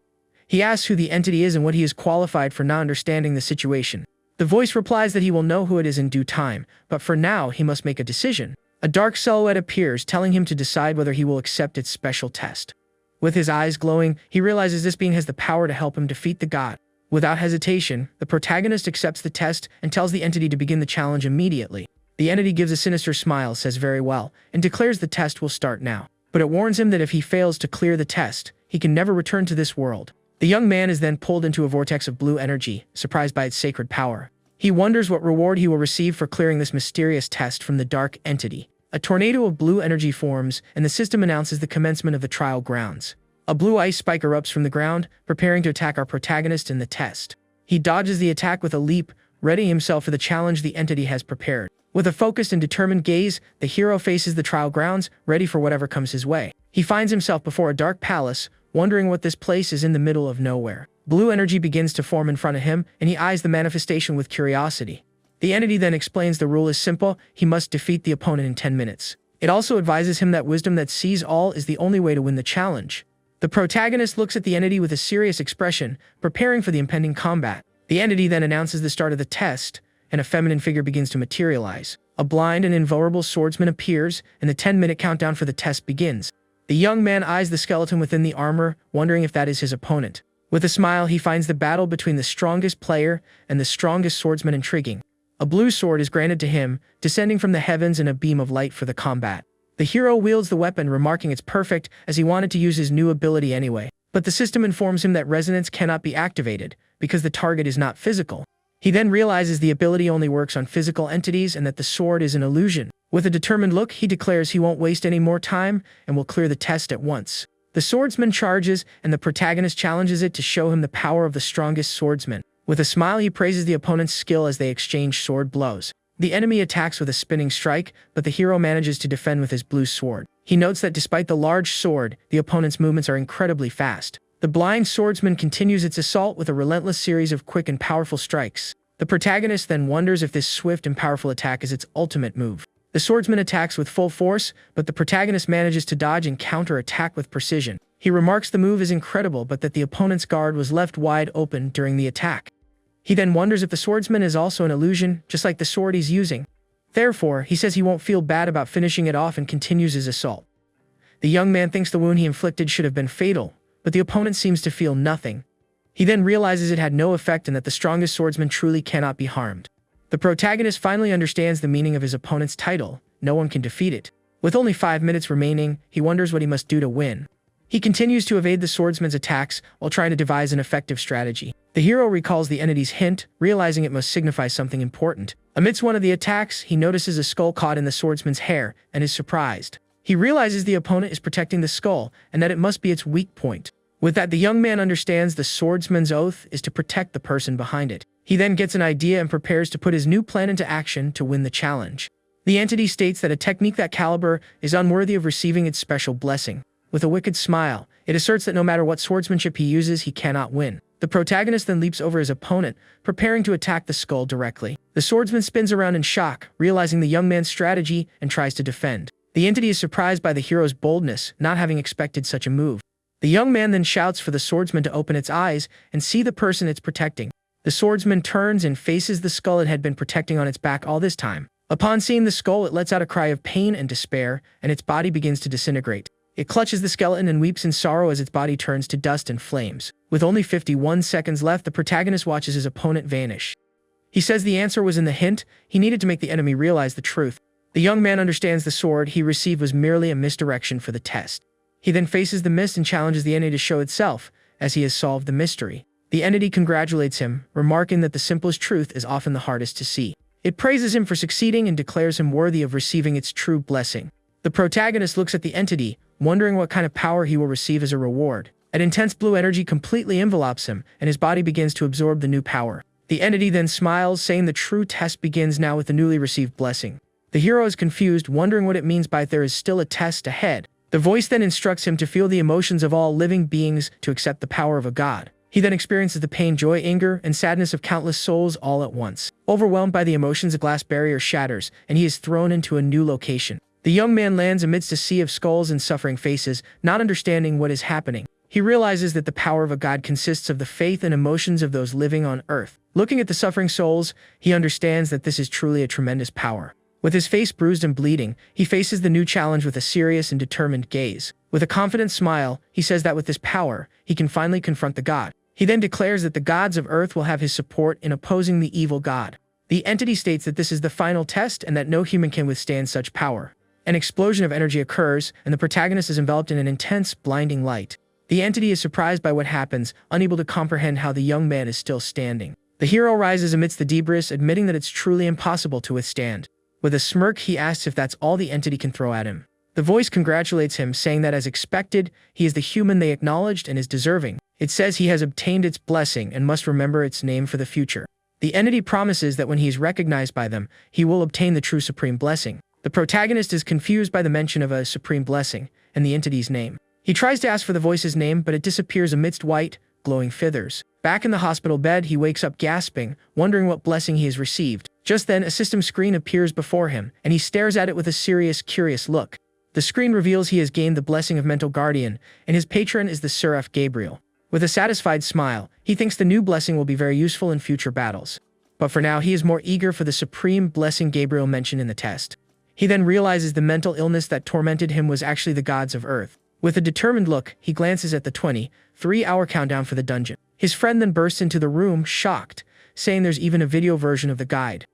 He asks who the entity is and what he is qualified for, not understanding the situation. The voice replies that he will know who it is in due time, but for now, he must make a decision. A dark silhouette appears, telling him to decide whether he will accept its special test. With his eyes glowing, he realizes this being has the power to help him defeat the god. Without hesitation, the protagonist accepts the test and tells the entity to begin the challenge immediately. The entity gives a sinister smile, says very well, and declares the test will start now. But it warns him that if he fails to clear the test, he can never return to this world. The young man is then pulled into a vortex of blue energy, surprised by its sacred power. He wonders what reward he will receive for clearing this mysterious test from the dark entity. A tornado of blue energy forms, and the system announces the commencement of the trial grounds. A blue ice spike erupts from the ground, preparing to attack our protagonist in the test. He dodges the attack with a leap, readying himself for the challenge the entity has prepared. With a focused and determined gaze, the hero faces the trial grounds, ready for whatever comes his way. He finds himself before a dark palace, wondering what this place is in the middle of nowhere. Blue energy begins to form in front of him, and he eyes the manifestation with curiosity. The entity then explains the rule is simple: he must defeat the opponent in 10 minutes. It also advises him that wisdom that sees all is the only way to win the challenge. The protagonist looks at the entity with a serious expression, preparing for the impending combat. The entity then announces the start of the test, and a feminine figure begins to materialize. A blind and invulnerable swordsman appears, and the 10-minute countdown for the test begins. The young man eyes the skeleton within the armor, wondering if that is his opponent. With a smile, he finds the battle between the strongest player and the strongest swordsman intriguing. A blue sword is granted to him, descending from the heavens in a beam of light for the combat. The hero wields the weapon, remarking it's perfect, as he wanted to use his new ability anyway. But the system informs him that resonance cannot be activated, because the target is not physical. He then realizes the ability only works on physical entities and that the sword is an illusion. With a determined look, he declares he won't waste any more time and will clear the test at once. The swordsman charges, and the protagonist challenges it to show him the power of the strongest swordsman. With a smile, he praises the opponent's skill as they exchange sword blows. The enemy attacks with a spinning strike, but the hero manages to defend with his blue sword. He notes that despite the large sword, the opponent's movements are incredibly fast. The blind swordsman continues its assault with a relentless series of quick and powerful strikes. The protagonist then wonders if this swift and powerful attack is its ultimate move. The swordsman attacks with full force, but the protagonist manages to dodge and counter-attack with precision. He remarks the move is incredible, but that the opponent's guard was left wide open during the attack. He then wonders if the swordsman is also an illusion, just like the sword he's using. Therefore, he says he won't feel bad about finishing it off and continues his assault. The young man thinks the wound he inflicted should have been fatal, but the opponent seems to feel nothing. He then realizes it had no effect and that the strongest swordsman truly cannot be harmed. The protagonist finally understands the meaning of his opponent's title: no one can defeat it. With only 5 minutes remaining, he wonders what he must do to win. He continues to evade the swordsman's attacks while trying to devise an effective strategy. The hero recalls the entity's hint, realizing it must signify something important. Amidst one of the attacks, he notices a skull caught in the swordsman's hair and is surprised. He realizes the opponent is protecting the skull and that it must be its weak point. With that, the young man understands the swordsman's oath is to protect the person behind it. He then gets an idea and prepares to put his new plan into action to win the challenge. The entity states that a technique that caliber is unworthy of receiving its special blessing. With a wicked smile, it asserts that no matter what swordsmanship he uses, he cannot win. The protagonist then leaps over his opponent, preparing to attack the skull directly. The swordsman spins around in shock, realizing the young man's strategy, and tries to defend. The entity is surprised by the hero's boldness, not having expected such a move. The young man then shouts for the swordsman to open its eyes and see the person it's protecting. The swordsman turns and faces the skull it had been protecting on its back all this time. Upon seeing the skull, it lets out a cry of pain and despair, and its body begins to disintegrate. It clutches the skeleton and weeps in sorrow as its body turns to dust and flames. With only 51 seconds left, the protagonist watches his opponent vanish. He says the answer was in the hint. He needed to make the enemy realize the truth. The young man understands the sword he received was merely a misdirection for the test. He then faces the mist and challenges the entity to show itself, as he has solved the mystery. The entity congratulates him, remarking that the simplest truth is often the hardest to see. It praises him for succeeding and declares him worthy of receiving its true blessing. The protagonist looks at the entity, wondering what kind of power he will receive as a reward. An intense blue energy completely envelops him, and his body begins to absorb the new power. The entity then smiles, saying the true test begins now with the newly received blessing. The hero is confused, wondering what it means by there is still a test ahead. The voice then instructs him to feel the emotions of all living beings to accept the power of a god. He then experiences the pain, joy, anger, and sadness of countless souls all at once. Overwhelmed by the emotions, a glass barrier shatters, and he is thrown into a new location. The young man lands amidst a sea of skulls and suffering faces, not understanding what is happening. He realizes that the power of a god consists of the faith and emotions of those living on earth. Looking at the suffering souls, he understands that this is truly a tremendous power. With his face bruised and bleeding, he faces the new challenge with a serious and determined gaze. With a confident smile, he says that with this power, he can finally confront the god. He then declares that the gods of earth will have his support in opposing the evil god. The entity states that this is the final test and that no human can withstand such power. An explosion of energy occurs, and the protagonist is enveloped in an intense, blinding light. The entity is surprised by what happens, unable to comprehend how the young man is still standing. The hero rises amidst the debris, admitting that it's truly impossible to withstand. With a smirk, he asks if that's all the entity can throw at him. The voice congratulates him, saying that as expected, he is the human they acknowledged and is deserving. It says he has obtained its blessing and must remember its name for the future. The entity promises that when he is recognized by them, he will obtain the true supreme blessing. The protagonist is confused by the mention of a supreme blessing and the entity's name. He tries to ask for the voice's name, but it disappears amidst white, glowing feathers. Back in the hospital bed, he wakes up gasping, wondering what blessing he has received. Just then, a system screen appears before him, and he stares at it with a serious, curious look. The screen reveals he has gained the blessing of Mental Guardian, and his patron is the Seraph Gabriel. With a satisfied smile, he thinks the new blessing will be very useful in future battles. But for now, he is more eager for the supreme blessing Gabriel mentioned in the test. He then realizes the mental illness that tormented him was actually the gods of Earth. With a determined look, he glances at the 23-hour countdown for the dungeon. His friend then bursts into the room, shocked, saying there's even a video version of the guide.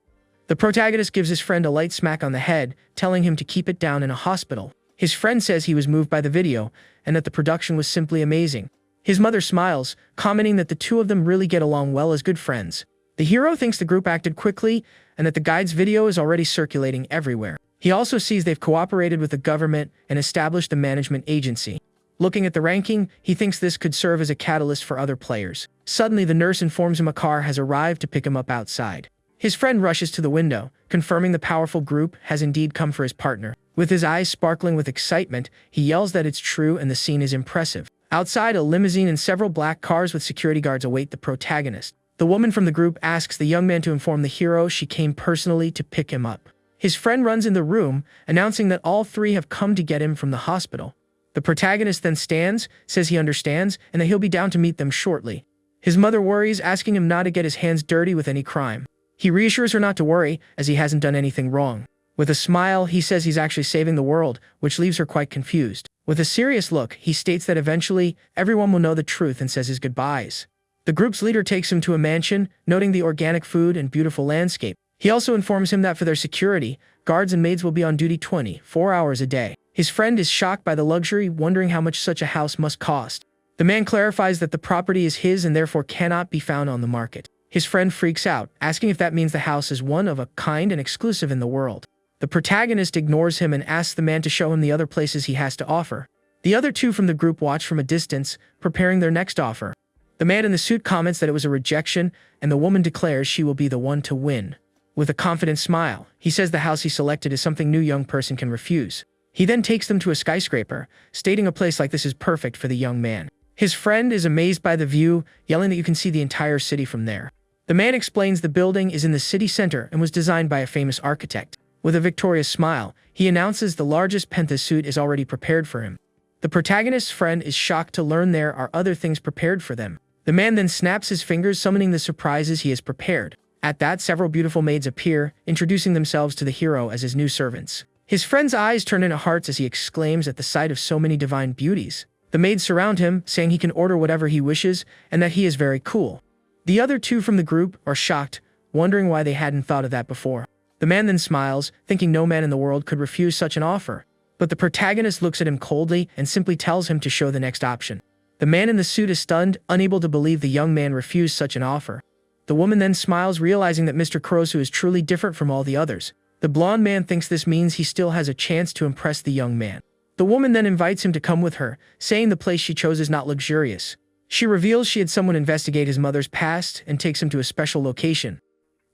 The protagonist gives his friend a light smack on the head, telling him to keep it down in a hospital. His friend says he was moved by the video, and that the production was simply amazing. His mother smiles, commenting that the two of them really get along well as good friends. The hero thinks the group acted quickly, and that the guide's video is already circulating everywhere. He also sees they've cooperated with the government and established a management agency. Looking at the ranking, he thinks this could serve as a catalyst for other players. Suddenly, the nurse informs him a car has arrived to pick him up outside. His friend rushes to the window, confirming the powerful group has indeed come for his partner. With his eyes sparkling with excitement, he yells that it's true and the scene is impressive. Outside, a limousine and several black cars with security guards await the protagonist. The woman from the group asks the young man to inform the hero she came personally to pick him up. His friend runs in the room, announcing that all three have come to get him from the hospital. The protagonist then stands, says he understands, and that he'll be down to meet them shortly. His mother worries, asking him not to get his hands dirty with any crime. He reassures her not to worry, as he hasn't done anything wrong. With a smile, he says he's actually saving the world, which leaves her quite confused. With a serious look, he states that eventually, everyone will know the truth and says his goodbyes. The group's leader takes him to a mansion, noting the organic food and beautiful landscape. He also informs him that for their security, guards and maids will be on duty 24 hours a day. His friend is shocked by the luxury, wondering how much such a house must cost. The man clarifies that the property is his and therefore cannot be found on the market. His friend freaks out, asking if that means the house is one of a kind and exclusive in the world. The protagonist ignores him and asks the man to show him the other places he has to offer. The other two from the group watch from a distance, preparing their next offer. The man in the suit comments that it was a rejection, and the woman declares she will be the one to win. With a confident smile, he says the house he selected is something no young person can refuse. He then takes them to a skyscraper, stating a place like this is perfect for the young man. His friend is amazed by the view, yelling that you can see the entire city from there. The man explains the building is in the city center and was designed by a famous architect. With a victorious smile, he announces the largest penthouse suite is already prepared for him. The protagonist's friend is shocked to learn there are other things prepared for them. The man then snaps his fingers, summoning the surprises he has prepared. At that, several beautiful maids appear, introducing themselves to the hero as his new servants. His friend's eyes turn into hearts as he exclaims at the sight of so many divine beauties. The maids surround him, saying he can order whatever he wishes and that he is very cool. The other two from the group are shocked, wondering why they hadn't thought of that before. The man then smiles, thinking no man in the world could refuse such an offer. But the protagonist looks at him coldly and simply tells him to show the next option. The man in the suit is stunned, unable to believe the young man refused such an offer. The woman then smiles, realizing that Mr. Kurosu is truly different from all the others. The blonde man thinks this means he still has a chance to impress the young man. The woman then invites him to come with her, saying the place she chose is not luxurious. She reveals she had someone investigate his mother's past and takes him to a special location.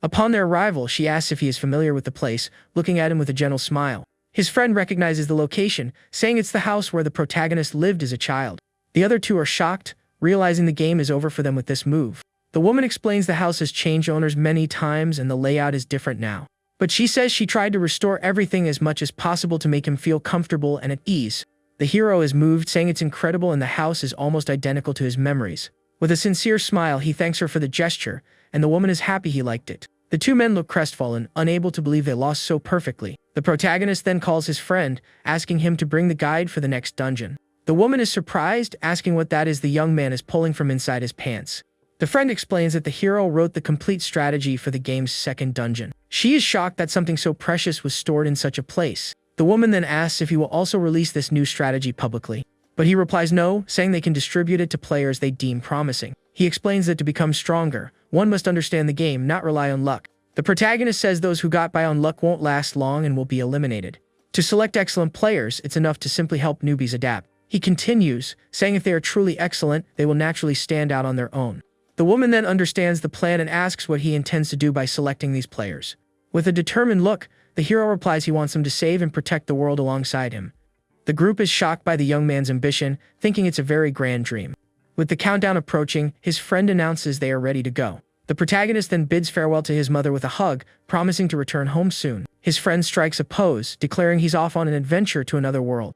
Upon their arrival, she asks if he is familiar with the place, looking at him with a gentle smile. His friend recognizes the location, saying it's the house where the protagonist lived as a child. The other two are shocked, realizing the game is over for them with this move. The woman explains the house has changed owners many times and the layout is different now. But she says she tried to restore everything as much as possible to make him feel comfortable and at ease. The hero is moved, saying it's incredible and the house is almost identical to his memories. With a sincere smile, he thanks her for the gesture, and the woman is happy he liked it. The two men look crestfallen, unable to believe they lost so perfectly. The protagonist then calls his friend, asking him to bring the guide for the next dungeon. The woman is surprised, asking what that is the young man is pulling from inside his pants. The friend explains that the hero wrote the complete strategy for the game's second dungeon. She is shocked that something so precious was stored in such a place. The woman then asks if he will also release this new strategy publicly. But he replies no, saying they can distribute it to players they deem promising. He explains that to become stronger, one must understand the game, not rely on luck. The protagonist says those who got by on luck won't last long and will be eliminated. To select excellent players, it's enough to simply help newbies adapt. He continues, saying if they are truly excellent, they will naturally stand out on their own. The woman then understands the plan and asks what he intends to do by selecting these players. With a determined look, the hero replies he wants them to save and protect the world alongside him. The group is shocked by the young man's ambition, thinking it's a very grand dream. With the countdown approaching, his friend announces they are ready to go. The protagonist then bids farewell to his mother with a hug, promising to return home soon. His friend strikes a pose, declaring he's off on an adventure to another world.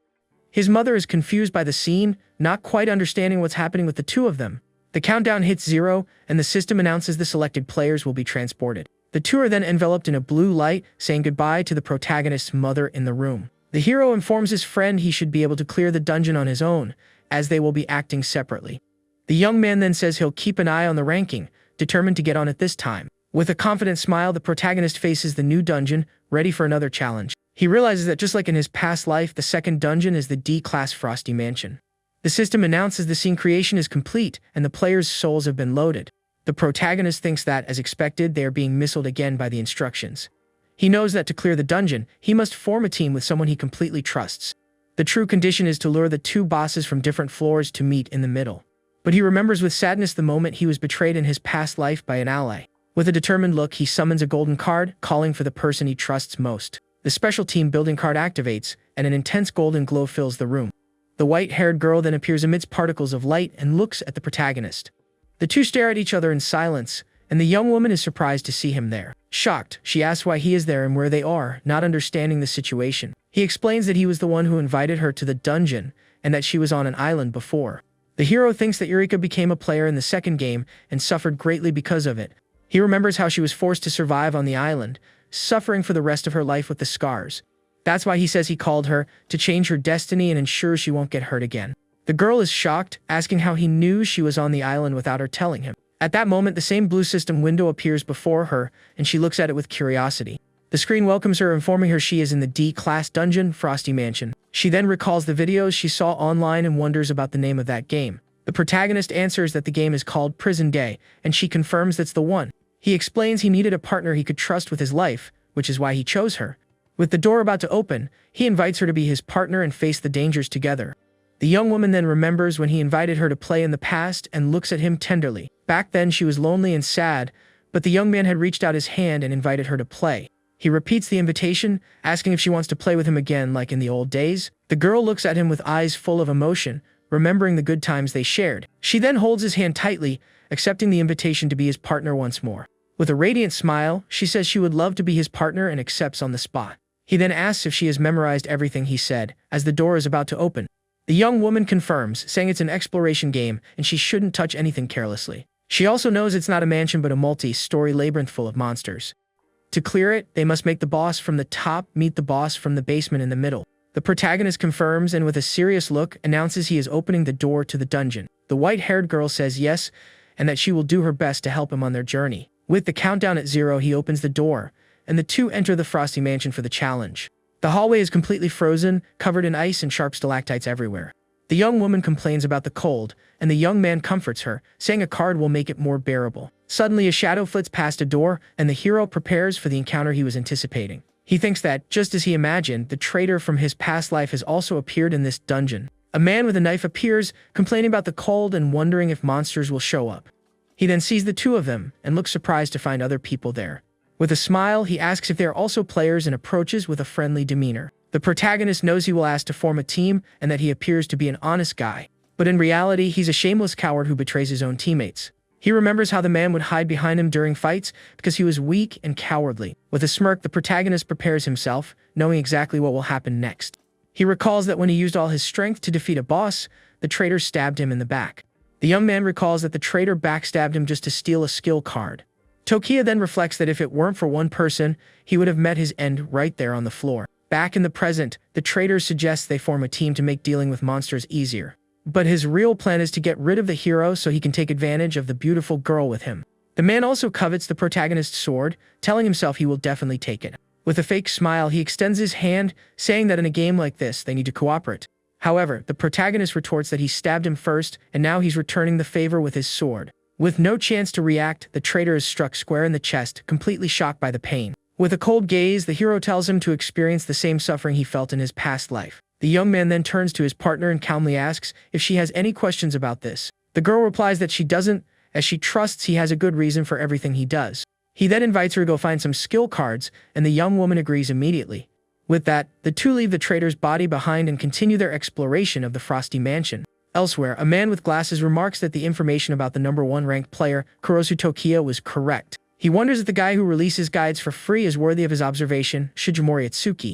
His mother is confused by the scene, not quite understanding what's happening with the two of them. The countdown hits 0, and the system announces the selected players will be transported. The two are then enveloped in a blue light, saying goodbye to the protagonist's mother in the room. The hero informs his friend he should be able to clear the dungeon on his own, as they will be acting separately. The young man then says he'll keep an eye on the ranking, determined to get on it this time. With a confident smile, the protagonist faces the new dungeon, ready for another challenge. He realizes that just like in his past life, the second dungeon is the D-Class Frosty Mansion. The system announces the scene creation is complete and the players' souls have been loaded. The protagonist thinks that, as expected, they are being missiled again by the instructions. He knows that to clear the dungeon, he must form a team with someone he completely trusts. The true condition is to lure the two bosses from different floors to meet in the middle. But he remembers with sadness the moment he was betrayed in his past life by an ally. With a determined look, he summons a golden card, calling for the person he trusts most. The special team building card activates, and an intense golden glow fills the room. The white-haired girl then appears amidst particles of light and looks at the protagonist. The two stare at each other in silence, and the young woman is surprised to see him there. Shocked, she asks why he is there and where they are, not understanding the situation. He explains that he was the one who invited her to the dungeon, and that she was on an island before. The hero thinks that Eureka became a player in the second game and suffered greatly because of it. He remembers how she was forced to survive on the island, suffering for the rest of her life with the scars. That's why he says he called her, to change her destiny and ensure she won't get hurt again. The girl is shocked, asking how he knew she was on the island without her telling him. At that moment, the same blue system window appears before her, and she looks at it with curiosity. The screen welcomes her, informing her she is in the D-Class dungeon, Frosty Mansion. She then recalls the videos she saw online and wonders about the name of that game. The protagonist answers that the game is called Prison Day, and she confirms that's the one. He explains he needed a partner he could trust with his life, which is why he chose her. With the door about to open, he invites her to be his partner and face the dangers together. The young woman then remembers when he invited her to play in the past and looks at him tenderly. Back then she was lonely and sad, but the young man had reached out his hand and invited her to play. He repeats the invitation, asking if she wants to play with him again like in the old days. The girl looks at him with eyes full of emotion, remembering the good times they shared. She then holds his hand tightly, accepting the invitation to be his partner once more. With a radiant smile, she says she would love to be his partner and accepts on the spot. He then asks if she has memorized everything he said, as the door is about to open. The young woman confirms, saying it's an exploration game and she shouldn't touch anything carelessly. She also knows it's not a mansion but a multi-story labyrinth full of monsters. To clear it, they must make the boss from the top meet the boss from the basement in the middle. The protagonist confirms and with a serious look announces he is opening the door to the dungeon. The white-haired girl says yes, and that she will do her best to help him on their journey. With the countdown at 0, he opens the door, and the two enter the Frosty Mansion for the challenge. The hallway is completely frozen, covered in ice and sharp stalactites everywhere. The young woman complains about the cold, and the young man comforts her, saying a card will make it more bearable. Suddenly, a shadow flits past a door, and the hero prepares for the encounter he was anticipating. He thinks that, just as he imagined, the traitor from his past life has also appeared in this dungeon. A man with a knife appears, complaining about the cold and wondering if monsters will show up. He then sees the two of them, and looks surprised to find other people there. With a smile, he asks if they are also players and approaches with a friendly demeanor. The protagonist knows he will ask to form a team and that he appears to be an honest guy. But in reality, he's a shameless coward who betrays his own teammates. He remembers how the man would hide behind him during fights because he was weak and cowardly. With a smirk, the protagonist prepares himself, knowing exactly what will happen next. He recalls that when he used all his strength to defeat a boss, the traitor stabbed him in the back. The young man recalls that the traitor backstabbed him just to steal a skill card. Tokiya then reflects that if it weren't for one person, he would have met his end right there on the floor. Back in the present, the traitor suggests they form a team to make dealing with monsters easier. But his real plan is to get rid of the hero so he can take advantage of the beautiful girl with him. The man also covets the protagonist's sword, telling himself he will definitely take it. With a fake smile, he extends his hand, saying that in a game like this, they need to cooperate. However, the protagonist retorts that he stabbed him first, and now he's returning the favor with his sword. With no chance to react, the traitor is struck square in the chest, completely shocked by the pain. With a cold gaze, the hero tells him to experience the same suffering he felt in his past life. The young man then turns to his partner and calmly asks if she has any questions about this. The girl replies that she doesn't, as she trusts he has a good reason for everything he does. He then invites her to go find some skill cards, and the young woman agrees immediately. With that, the two leave the traitor's body behind and continue their exploration of the Frosty Mansion. Elsewhere, a man with glasses remarks that the information about the #1 ranked player, Kurosu Tokiya, was correct. He wonders if the guy who releases guides for free is worthy of his observation, Shijimori Itsuki.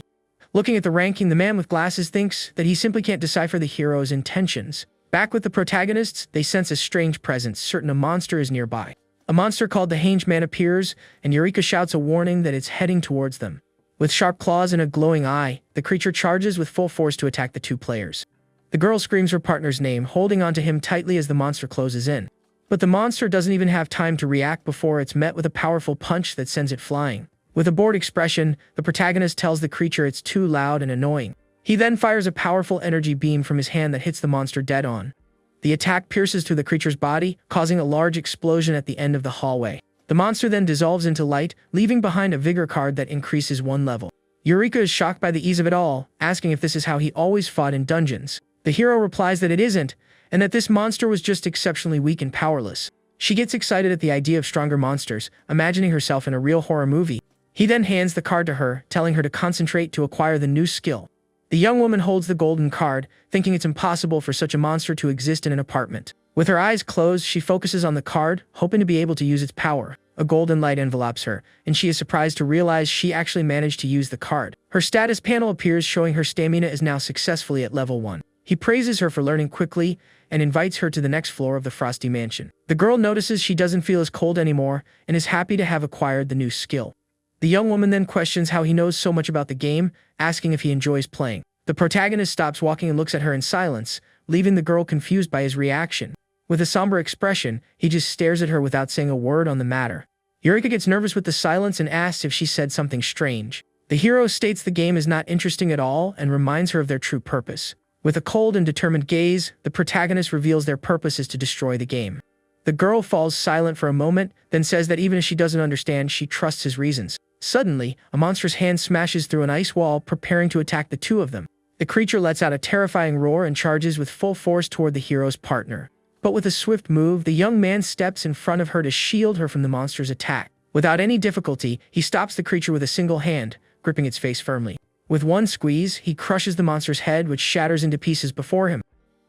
Looking at the ranking, the man with glasses thinks that he simply can't decipher the hero's intentions. Back with the protagonists, they sense a strange presence, certain a monster is nearby. A monster called the Hanged Man appears, and Eureka shouts a warning that it's heading towards them. With sharp claws and a glowing eye, the creature charges with full force to attack the two players. The girl screams her partner's name, holding onto him tightly as the monster closes in. But the monster doesn't even have time to react before it's met with a powerful punch that sends it flying. With a bored expression, the protagonist tells the creature it's too loud and annoying. He then fires a powerful energy beam from his hand that hits the monster dead on. The attack pierces through the creature's body, causing a large explosion at the end of the hallway. The monster then dissolves into light, leaving behind a vigor card that increases 1 level. Eureka is shocked by the ease of it all, asking if this is how he always fought in dungeons. The hero replies that it isn't, and that this monster was just exceptionally weak and powerless. She gets excited at the idea of stronger monsters, imagining herself in a real horror movie. He then hands the card to her, telling her to concentrate to acquire the new skill. The young woman holds the golden card, thinking it's impossible for such a monster to exist in an apartment. With her eyes closed, she focuses on the card, hoping to be able to use its power. A golden light envelopes her, and she is surprised to realize she actually managed to use the card. Her status panel appears, showing her stamina is now successfully at level 1. He praises her for learning quickly and invites her to the next floor of the Frosty Mansion. The girl notices she doesn't feel as cold anymore and is happy to have acquired the new skill. The young woman then questions how he knows so much about the game, asking if he enjoys playing. The protagonist stops walking and looks at her in silence, leaving the girl confused by his reaction. With a somber expression, he just stares at her without saying a word on the matter. Eureka gets nervous with the silence and asks if she said something strange. The hero states the game is not interesting at all and reminds her of their true purpose. With a cold and determined gaze, the protagonist reveals their purpose is to destroy the game. The girl falls silent for a moment, then says that even if she doesn't understand, she trusts his reasons. Suddenly, a monstrous hand smashes through an ice wall, preparing to attack the two of them. The creature lets out a terrifying roar and charges with full force toward the hero's partner. But with a swift move, the young man steps in front of her to shield her from the monster's attack. Without any difficulty, he stops the creature with a single hand, gripping its face firmly. With one squeeze, he crushes the monster's head, which shatters into pieces before him.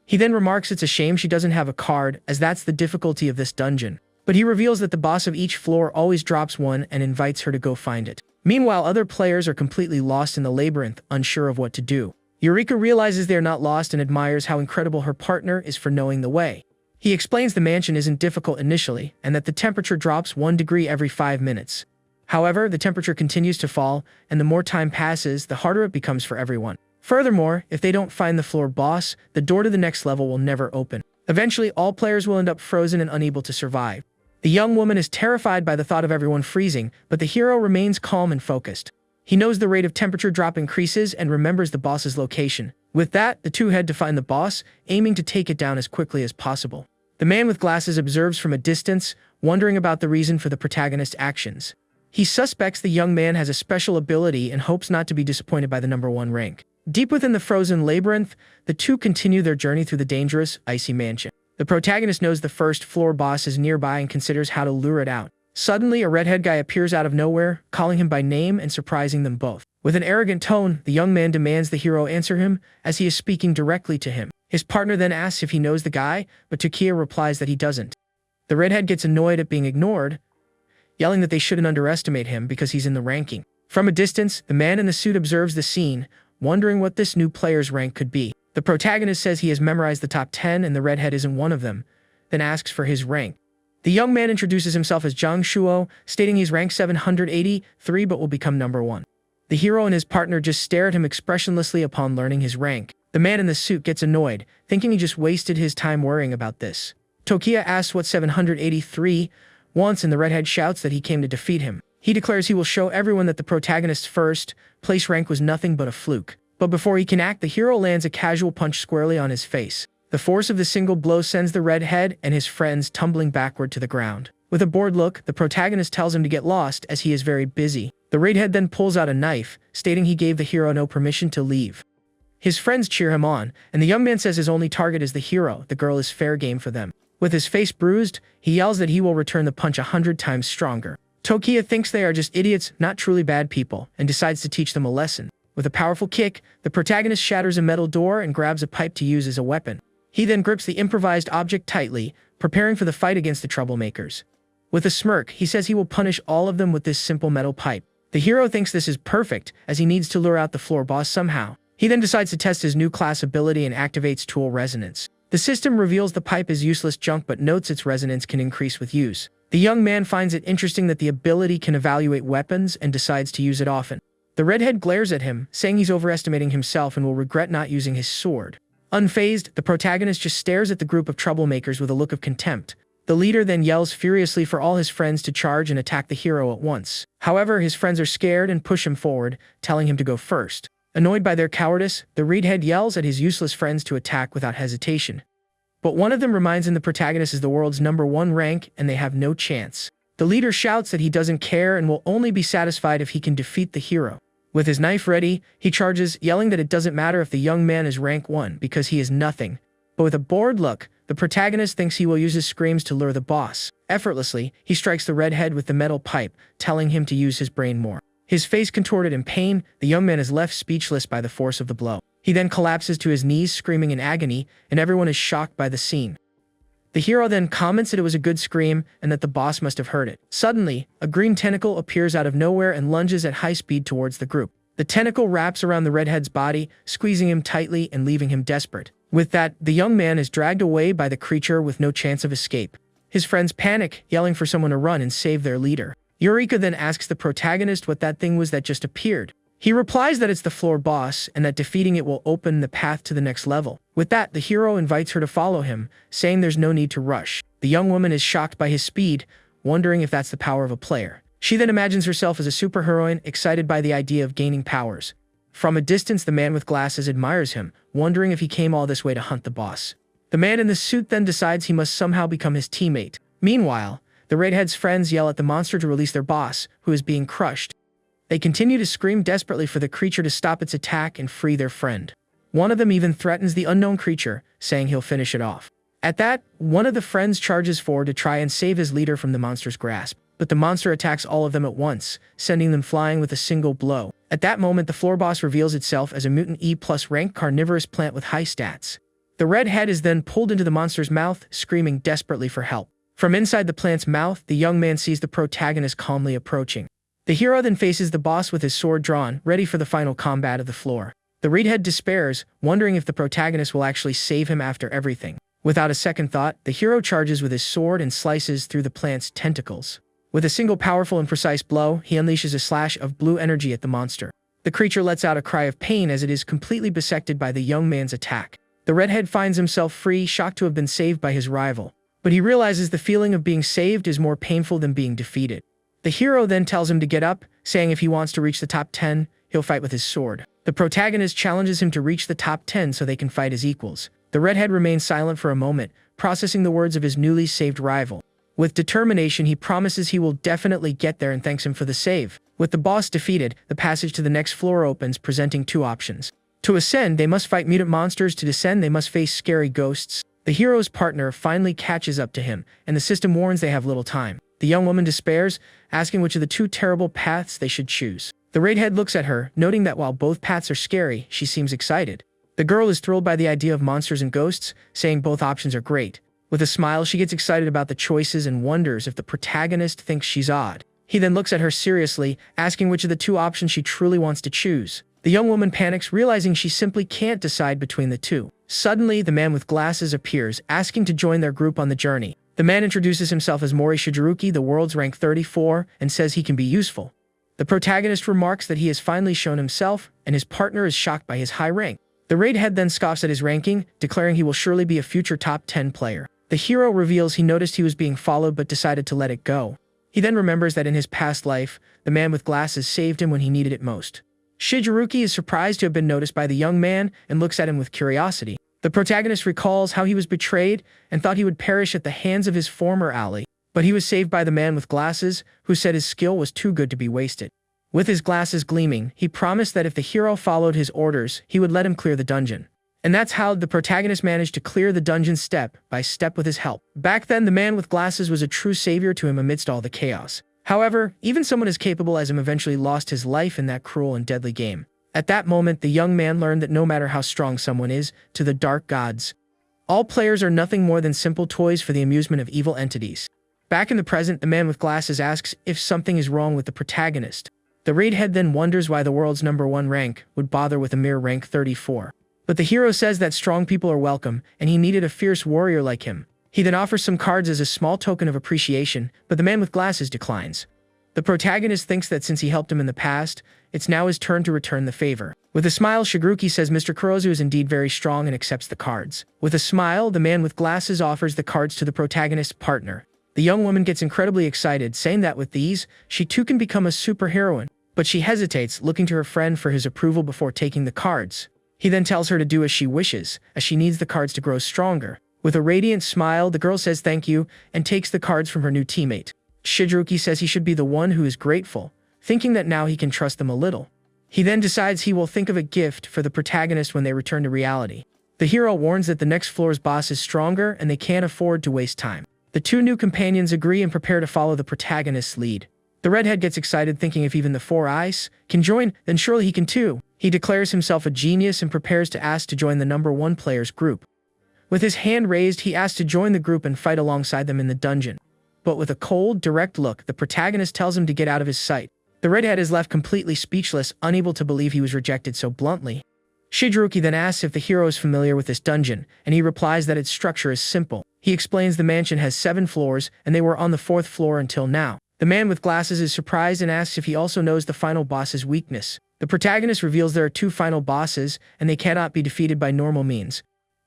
He then remarks it's a shame she doesn't have a card, as that's the difficulty of this dungeon. But he reveals that the boss of each floor always drops one and invites her to go find it. Meanwhile, other players are completely lost in the labyrinth, unsure of what to do. Eureka realizes they are not lost and admires how incredible her partner is for knowing the way. He explains the mansion isn't difficult initially, and that the temperature drops 1 degree every 5 minutes. However, the temperature continues to fall, and the more time passes, the harder it becomes for everyone. Furthermore, if they don't find the floor boss, the door to the next level will never open. Eventually, all players will end up frozen and unable to survive. The young woman is terrified by the thought of everyone freezing, but the hero remains calm and focused. He knows the rate of temperature drop increases and remembers the boss's location. With that, the two head to find the boss, aiming to take it down as quickly as possible. The man with glasses observes from a distance, wondering about the reason for the protagonist's actions. He suspects the young man has a special ability and hopes not to be disappointed by the #1 rank. Deep within the frozen labyrinth, the two continue their journey through the dangerous, icy mansion. The protagonist knows the first floor boss is nearby and considers how to lure it out. Suddenly, a redhead guy appears out of nowhere, calling him by name and surprising them both. With an arrogant tone, the young man demands the hero answer him, as he is speaking directly to him. His partner then asks if he knows the guy, but Tokiya replies that he doesn't. The redhead gets annoyed at being ignored, yelling that they shouldn't underestimate him because he's in the ranking. From a distance, the man in the suit observes the scene, wondering what this new player's rank could be. The protagonist says he has memorized the top 10 and the redhead isn't one of them, then asks for his rank. The young man introduces himself as Zhang Shuo, stating he's ranked 783 but will become number 1. The hero and his partner just stare at him expressionlessly upon learning his rank. The man in the suit gets annoyed, thinking he just wasted his time worrying about this. Tokiya asks what 783 wants and the redhead shouts that he came to defeat him. He declares he will show everyone that the protagonist's first place rank was nothing but a fluke. But before he can act, the hero lands a casual punch squarely on his face. The force of the single blow sends the redhead and his friends tumbling backward to the ground. With a bored look, the protagonist tells him to get lost as he is very busy. The redhead then pulls out a knife, stating he gave the hero no permission to leave. His friends cheer him on, and the young man says his only target is the hero, the girl is fair game for them. With his face bruised, he yells that he will return the punch 100 times stronger. Tokiya thinks they are just idiots, not truly bad people, and decides to teach them a lesson. With a powerful kick, the protagonist shatters a metal door and grabs a pipe to use as a weapon. He then grips the improvised object tightly, preparing for the fight against the troublemakers. With a smirk, he says he will punish all of them with this simple metal pipe. The hero thinks this is perfect, as he needs to lure out the floor boss somehow. He then decides to test his new class ability and activates Tool Resonance. The system reveals the pipe is useless junk but notes its resonance can increase with use. The young man finds it interesting that the ability can evaluate weapons and decides to use it often. The redhead glares at him, saying he's overestimating himself and will regret not using his sword. Unfazed, the protagonist just stares at the group of troublemakers with a look of contempt. The leader then yells furiously for all his friends to charge and attack the hero at once. However, his friends are scared and push him forward, telling him to go first. Annoyed by their cowardice, the redhead yells at his useless friends to attack without hesitation. But one of them reminds him the protagonist is the world's #1 rank and they have no chance. The leader shouts that he doesn't care and will only be satisfied if he can defeat the hero. With his knife ready, he charges, yelling that it doesn't matter if the young man is rank 1 because he is nothing. But with a bored look, the protagonist thinks he will use his screams to lure the boss. Effortlessly, he strikes the redhead with the metal pipe, telling him to use his brain more. His face contorted in pain, the young man is left speechless by the force of the blow. He then collapses to his knees screaming in agony, and everyone is shocked by the scene. The hero then comments that it was a good scream and that the boss must have heard it. Suddenly, a green tentacle appears out of nowhere and lunges at high speed towards the group. The tentacle wraps around the redhead's body, squeezing him tightly and leaving him desperate. With that, the young man is dragged away by the creature with no chance of escape. His friends panic, yelling for someone to run and save their leader. Eureka then asks the protagonist what that thing was that just appeared. He replies that it's the floor boss and that defeating it will open the path to the next level. With that, the hero invites her to follow him, saying there's no need to rush. The young woman is shocked by his speed, wondering if that's the power of a player. She then imagines herself as a superheroine, excited by the idea of gaining powers. From a distance, the man with glasses admires him, wondering if he came all this way to hunt the boss. The man in the suit then decides he must somehow become his teammate. Meanwhile, the redhead's friends yell at the monster to release their boss, who is being crushed. They continue to scream desperately for the creature to stop its attack and free their friend. One of them even threatens the unknown creature, saying he'll finish it off. At that, one of the friends charges forward to try and save his leader from the monster's grasp. But the monster attacks all of them at once, sending them flying with a single blow. At that moment, the floor boss reveals itself as a mutant E+ rank carnivorous plant with high stats. The redhead is then pulled into the monster's mouth, screaming desperately for help. From inside the plant's mouth, the young man sees the protagonist calmly approaching. The hero then faces the boss with his sword drawn, ready for the final combat of the floor. The redhead despairs, wondering if the protagonist will actually save him after everything. Without a second thought, the hero charges with his sword and slices through the plant's tentacles. With a single powerful and precise blow, he unleashes a slash of blue energy at the monster. The creature lets out a cry of pain as it is completely bisected by the young man's attack. The redhead finds himself free, shocked to have been saved by his rival. But he realizes the feeling of being saved is more painful than being defeated. The hero then tells him to get up, saying if he wants to reach the top 10, he'll fight with his sword. The protagonist challenges him to reach the top 10 so they can fight as equals. The redhead remains silent for a moment, processing the words of his newly saved rival. With determination, he promises he will definitely get there and thanks him for the save. With the boss defeated, the passage to the next floor opens, presenting two options. To ascend, they must fight mutant monsters. To descend, they must face scary ghosts. The hero's partner finally catches up to him, and the system warns they have little time. The young woman despairs, asking which of the two terrible paths they should choose. The redhead looks at her, noting that while both paths are scary, she seems excited. The girl is thrilled by the idea of monsters and ghosts, saying both options are great. With a smile, she gets excited about the choices and wonders if the protagonist thinks she's odd. He then looks at her seriously, asking which of the two options she truly wants to choose. The young woman panics, realizing she simply can't decide between the two. Suddenly, the man with glasses appears, asking to join their group on the journey. The man introduces himself as Mori Shigeruki, the world's rank 34, and says he can be useful. The protagonist remarks that he has finally shown himself, and his partner is shocked by his high rank. The raid head then scoffs at his ranking, declaring he will surely be a future top 10 player. The hero reveals he noticed he was being followed but decided to let it go. He then remembers that in his past life, the man with glasses saved him when he needed it most. Shigeruki is surprised to have been noticed by the young man and looks at him with curiosity. The protagonist recalls how he was betrayed and thought he would perish at the hands of his former ally, but he was saved by the man with glasses, who said his skill was too good to be wasted. With his glasses gleaming, he promised that if the hero followed his orders, he would let him clear the dungeon. And that's how the protagonist managed to clear the dungeon step by step with his help. Back then, the man with glasses was a true savior to him amidst all the chaos. However, even someone as capable as him eventually lost his life in that cruel and deadly game. At that moment, the young man learned that no matter how strong someone is, to the dark gods, all players are nothing more than simple toys for the amusement of evil entities. Back in the present, the man with glasses asks if something is wrong with the protagonist. The raid head then wonders why the world's #1 rank would bother with a mere rank 34. But the hero says that strong people are welcome, and he needed a fierce warrior like him. He then offers some cards as a small token of appreciation, but the man with glasses declines. The protagonist thinks that since he helped him in the past, it's now his turn to return the favor. With a smile, Shigeruki says Mr. Kurozu is indeed very strong and accepts the cards. With a smile, the man with glasses offers the cards to the protagonist's partner. The young woman gets incredibly excited, saying that with these, she too can become a superheroine. But she hesitates, looking to her friend for his approval before taking the cards. He then tells her to do as she wishes, as she needs the cards to grow stronger. With a radiant smile, the girl says thank you and takes the cards from her new teammate. Shigeruki says he should be the one who is grateful, thinking that now he can trust them a little. He then decides he will think of a gift for the protagonist when they return to reality. The hero warns that the next floor's boss is stronger and they can't afford to waste time. The two new companions agree and prepare to follow the protagonist's lead. The redhead gets excited, thinking if even the Four Eyes can join, then surely he can too. He declares himself a genius and prepares to ask to join the #1 player's group. With his hand raised, he asks to join the group and fight alongside them in the dungeon. But with a cold, direct look, the protagonist tells him to get out of his sight. The redhead is left completely speechless, unable to believe he was rejected so bluntly. Shigeruki then asks if the hero is familiar with this dungeon, and he replies that its structure is simple. He explains the mansion has 7 floors, and they were on the 4th floor until now. The man with glasses is surprised and asks if he also knows the final boss's weakness. The protagonist reveals there are 2 final bosses, and they cannot be defeated by normal means.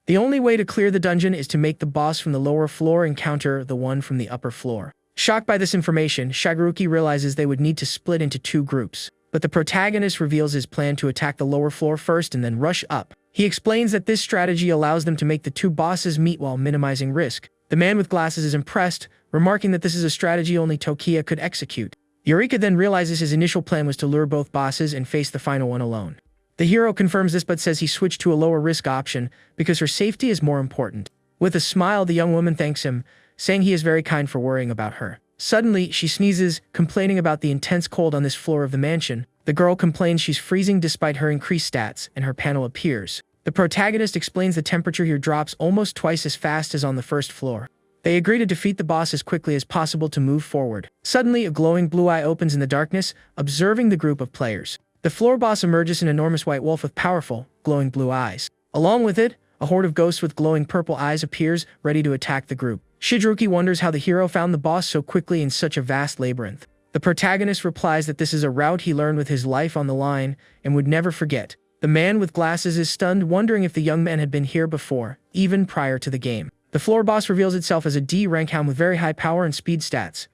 The only way to clear the dungeon is to make the boss from the lower floor encounter the one from the upper floor. Shocked by this information, Shigeruki realizes they would need to split into 2 groups. But the protagonist reveals his plan to attack the lower floor first and then rush up. He explains that this strategy allows them to make the 2 bosses meet while minimizing risk. The man with glasses is impressed, remarking that this is a strategy only Tokiya could execute. Eureka then realizes his initial plan was to lure both bosses and face the final one alone. The hero confirms this but says he switched to a lower risk option because her safety is more important. With a smile, the young woman thanks him, saying he is very kind for worrying about her. Suddenly, she sneezes, complaining about the intense cold on this floor of the mansion. The girl complains she's freezing despite her increased stats, and her panel appears. The protagonist explains the temperature here drops almost twice as fast as on the 1st floor. They agree to defeat the boss as quickly as possible to move forward. Suddenly, a glowing blue eye opens in the darkness, observing the group of players. The floor boss emerges an enormous white wolf with powerful, glowing blue eyes. Along with it, a horde of ghosts with glowing purple eyes appears, ready to attack the group. Shigeruki wonders how the hero found the boss so quickly in such a vast labyrinth. The protagonist replies that this is a route he learned with his life on the line and would never forget. The man with glasses is stunned, wondering if the young man had been here before, even prior to the game. The floor boss reveals itself as a D rank hound with very high power and speed stats.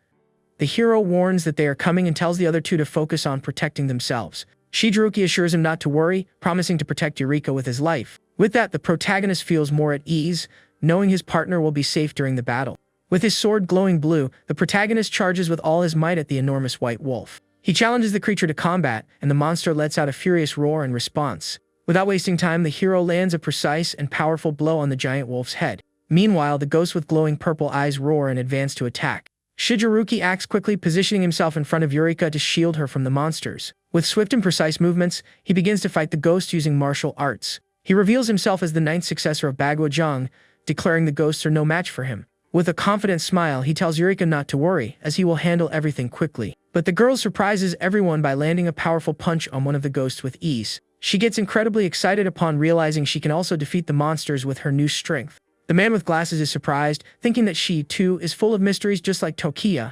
The hero warns that they are coming and tells the other 2 to focus on protecting themselves. Shigeruki assures him not to worry, promising to protect Eureka with his life. With that, the protagonist feels more at ease, knowing his partner will be safe during the battle. With his sword glowing blue, the protagonist charges with all his might at the enormous white wolf. He challenges the creature to combat, and the monster lets out a furious roar in response. Without wasting time, the hero lands a precise and powerful blow on the giant wolf's head. Meanwhile, the ghosts with glowing purple eyes roar and advance to attack. Shigeruki acts quickly, positioning himself in front of Eureka to shield her from the monsters. With swift and precise movements, he begins to fight the ghosts using martial arts. He reveals himself as the ninth successor of Bagua Zhang, declaring the ghosts are no match for him. With a confident smile, he tells Eureka not to worry, as he will handle everything quickly. But the girl surprises everyone by landing a powerful punch on one of the ghosts with ease. She gets incredibly excited upon realizing she can also defeat the monsters with her new strength. The man with glasses is surprised, thinking that she, too, is full of mysteries just like Tokiya,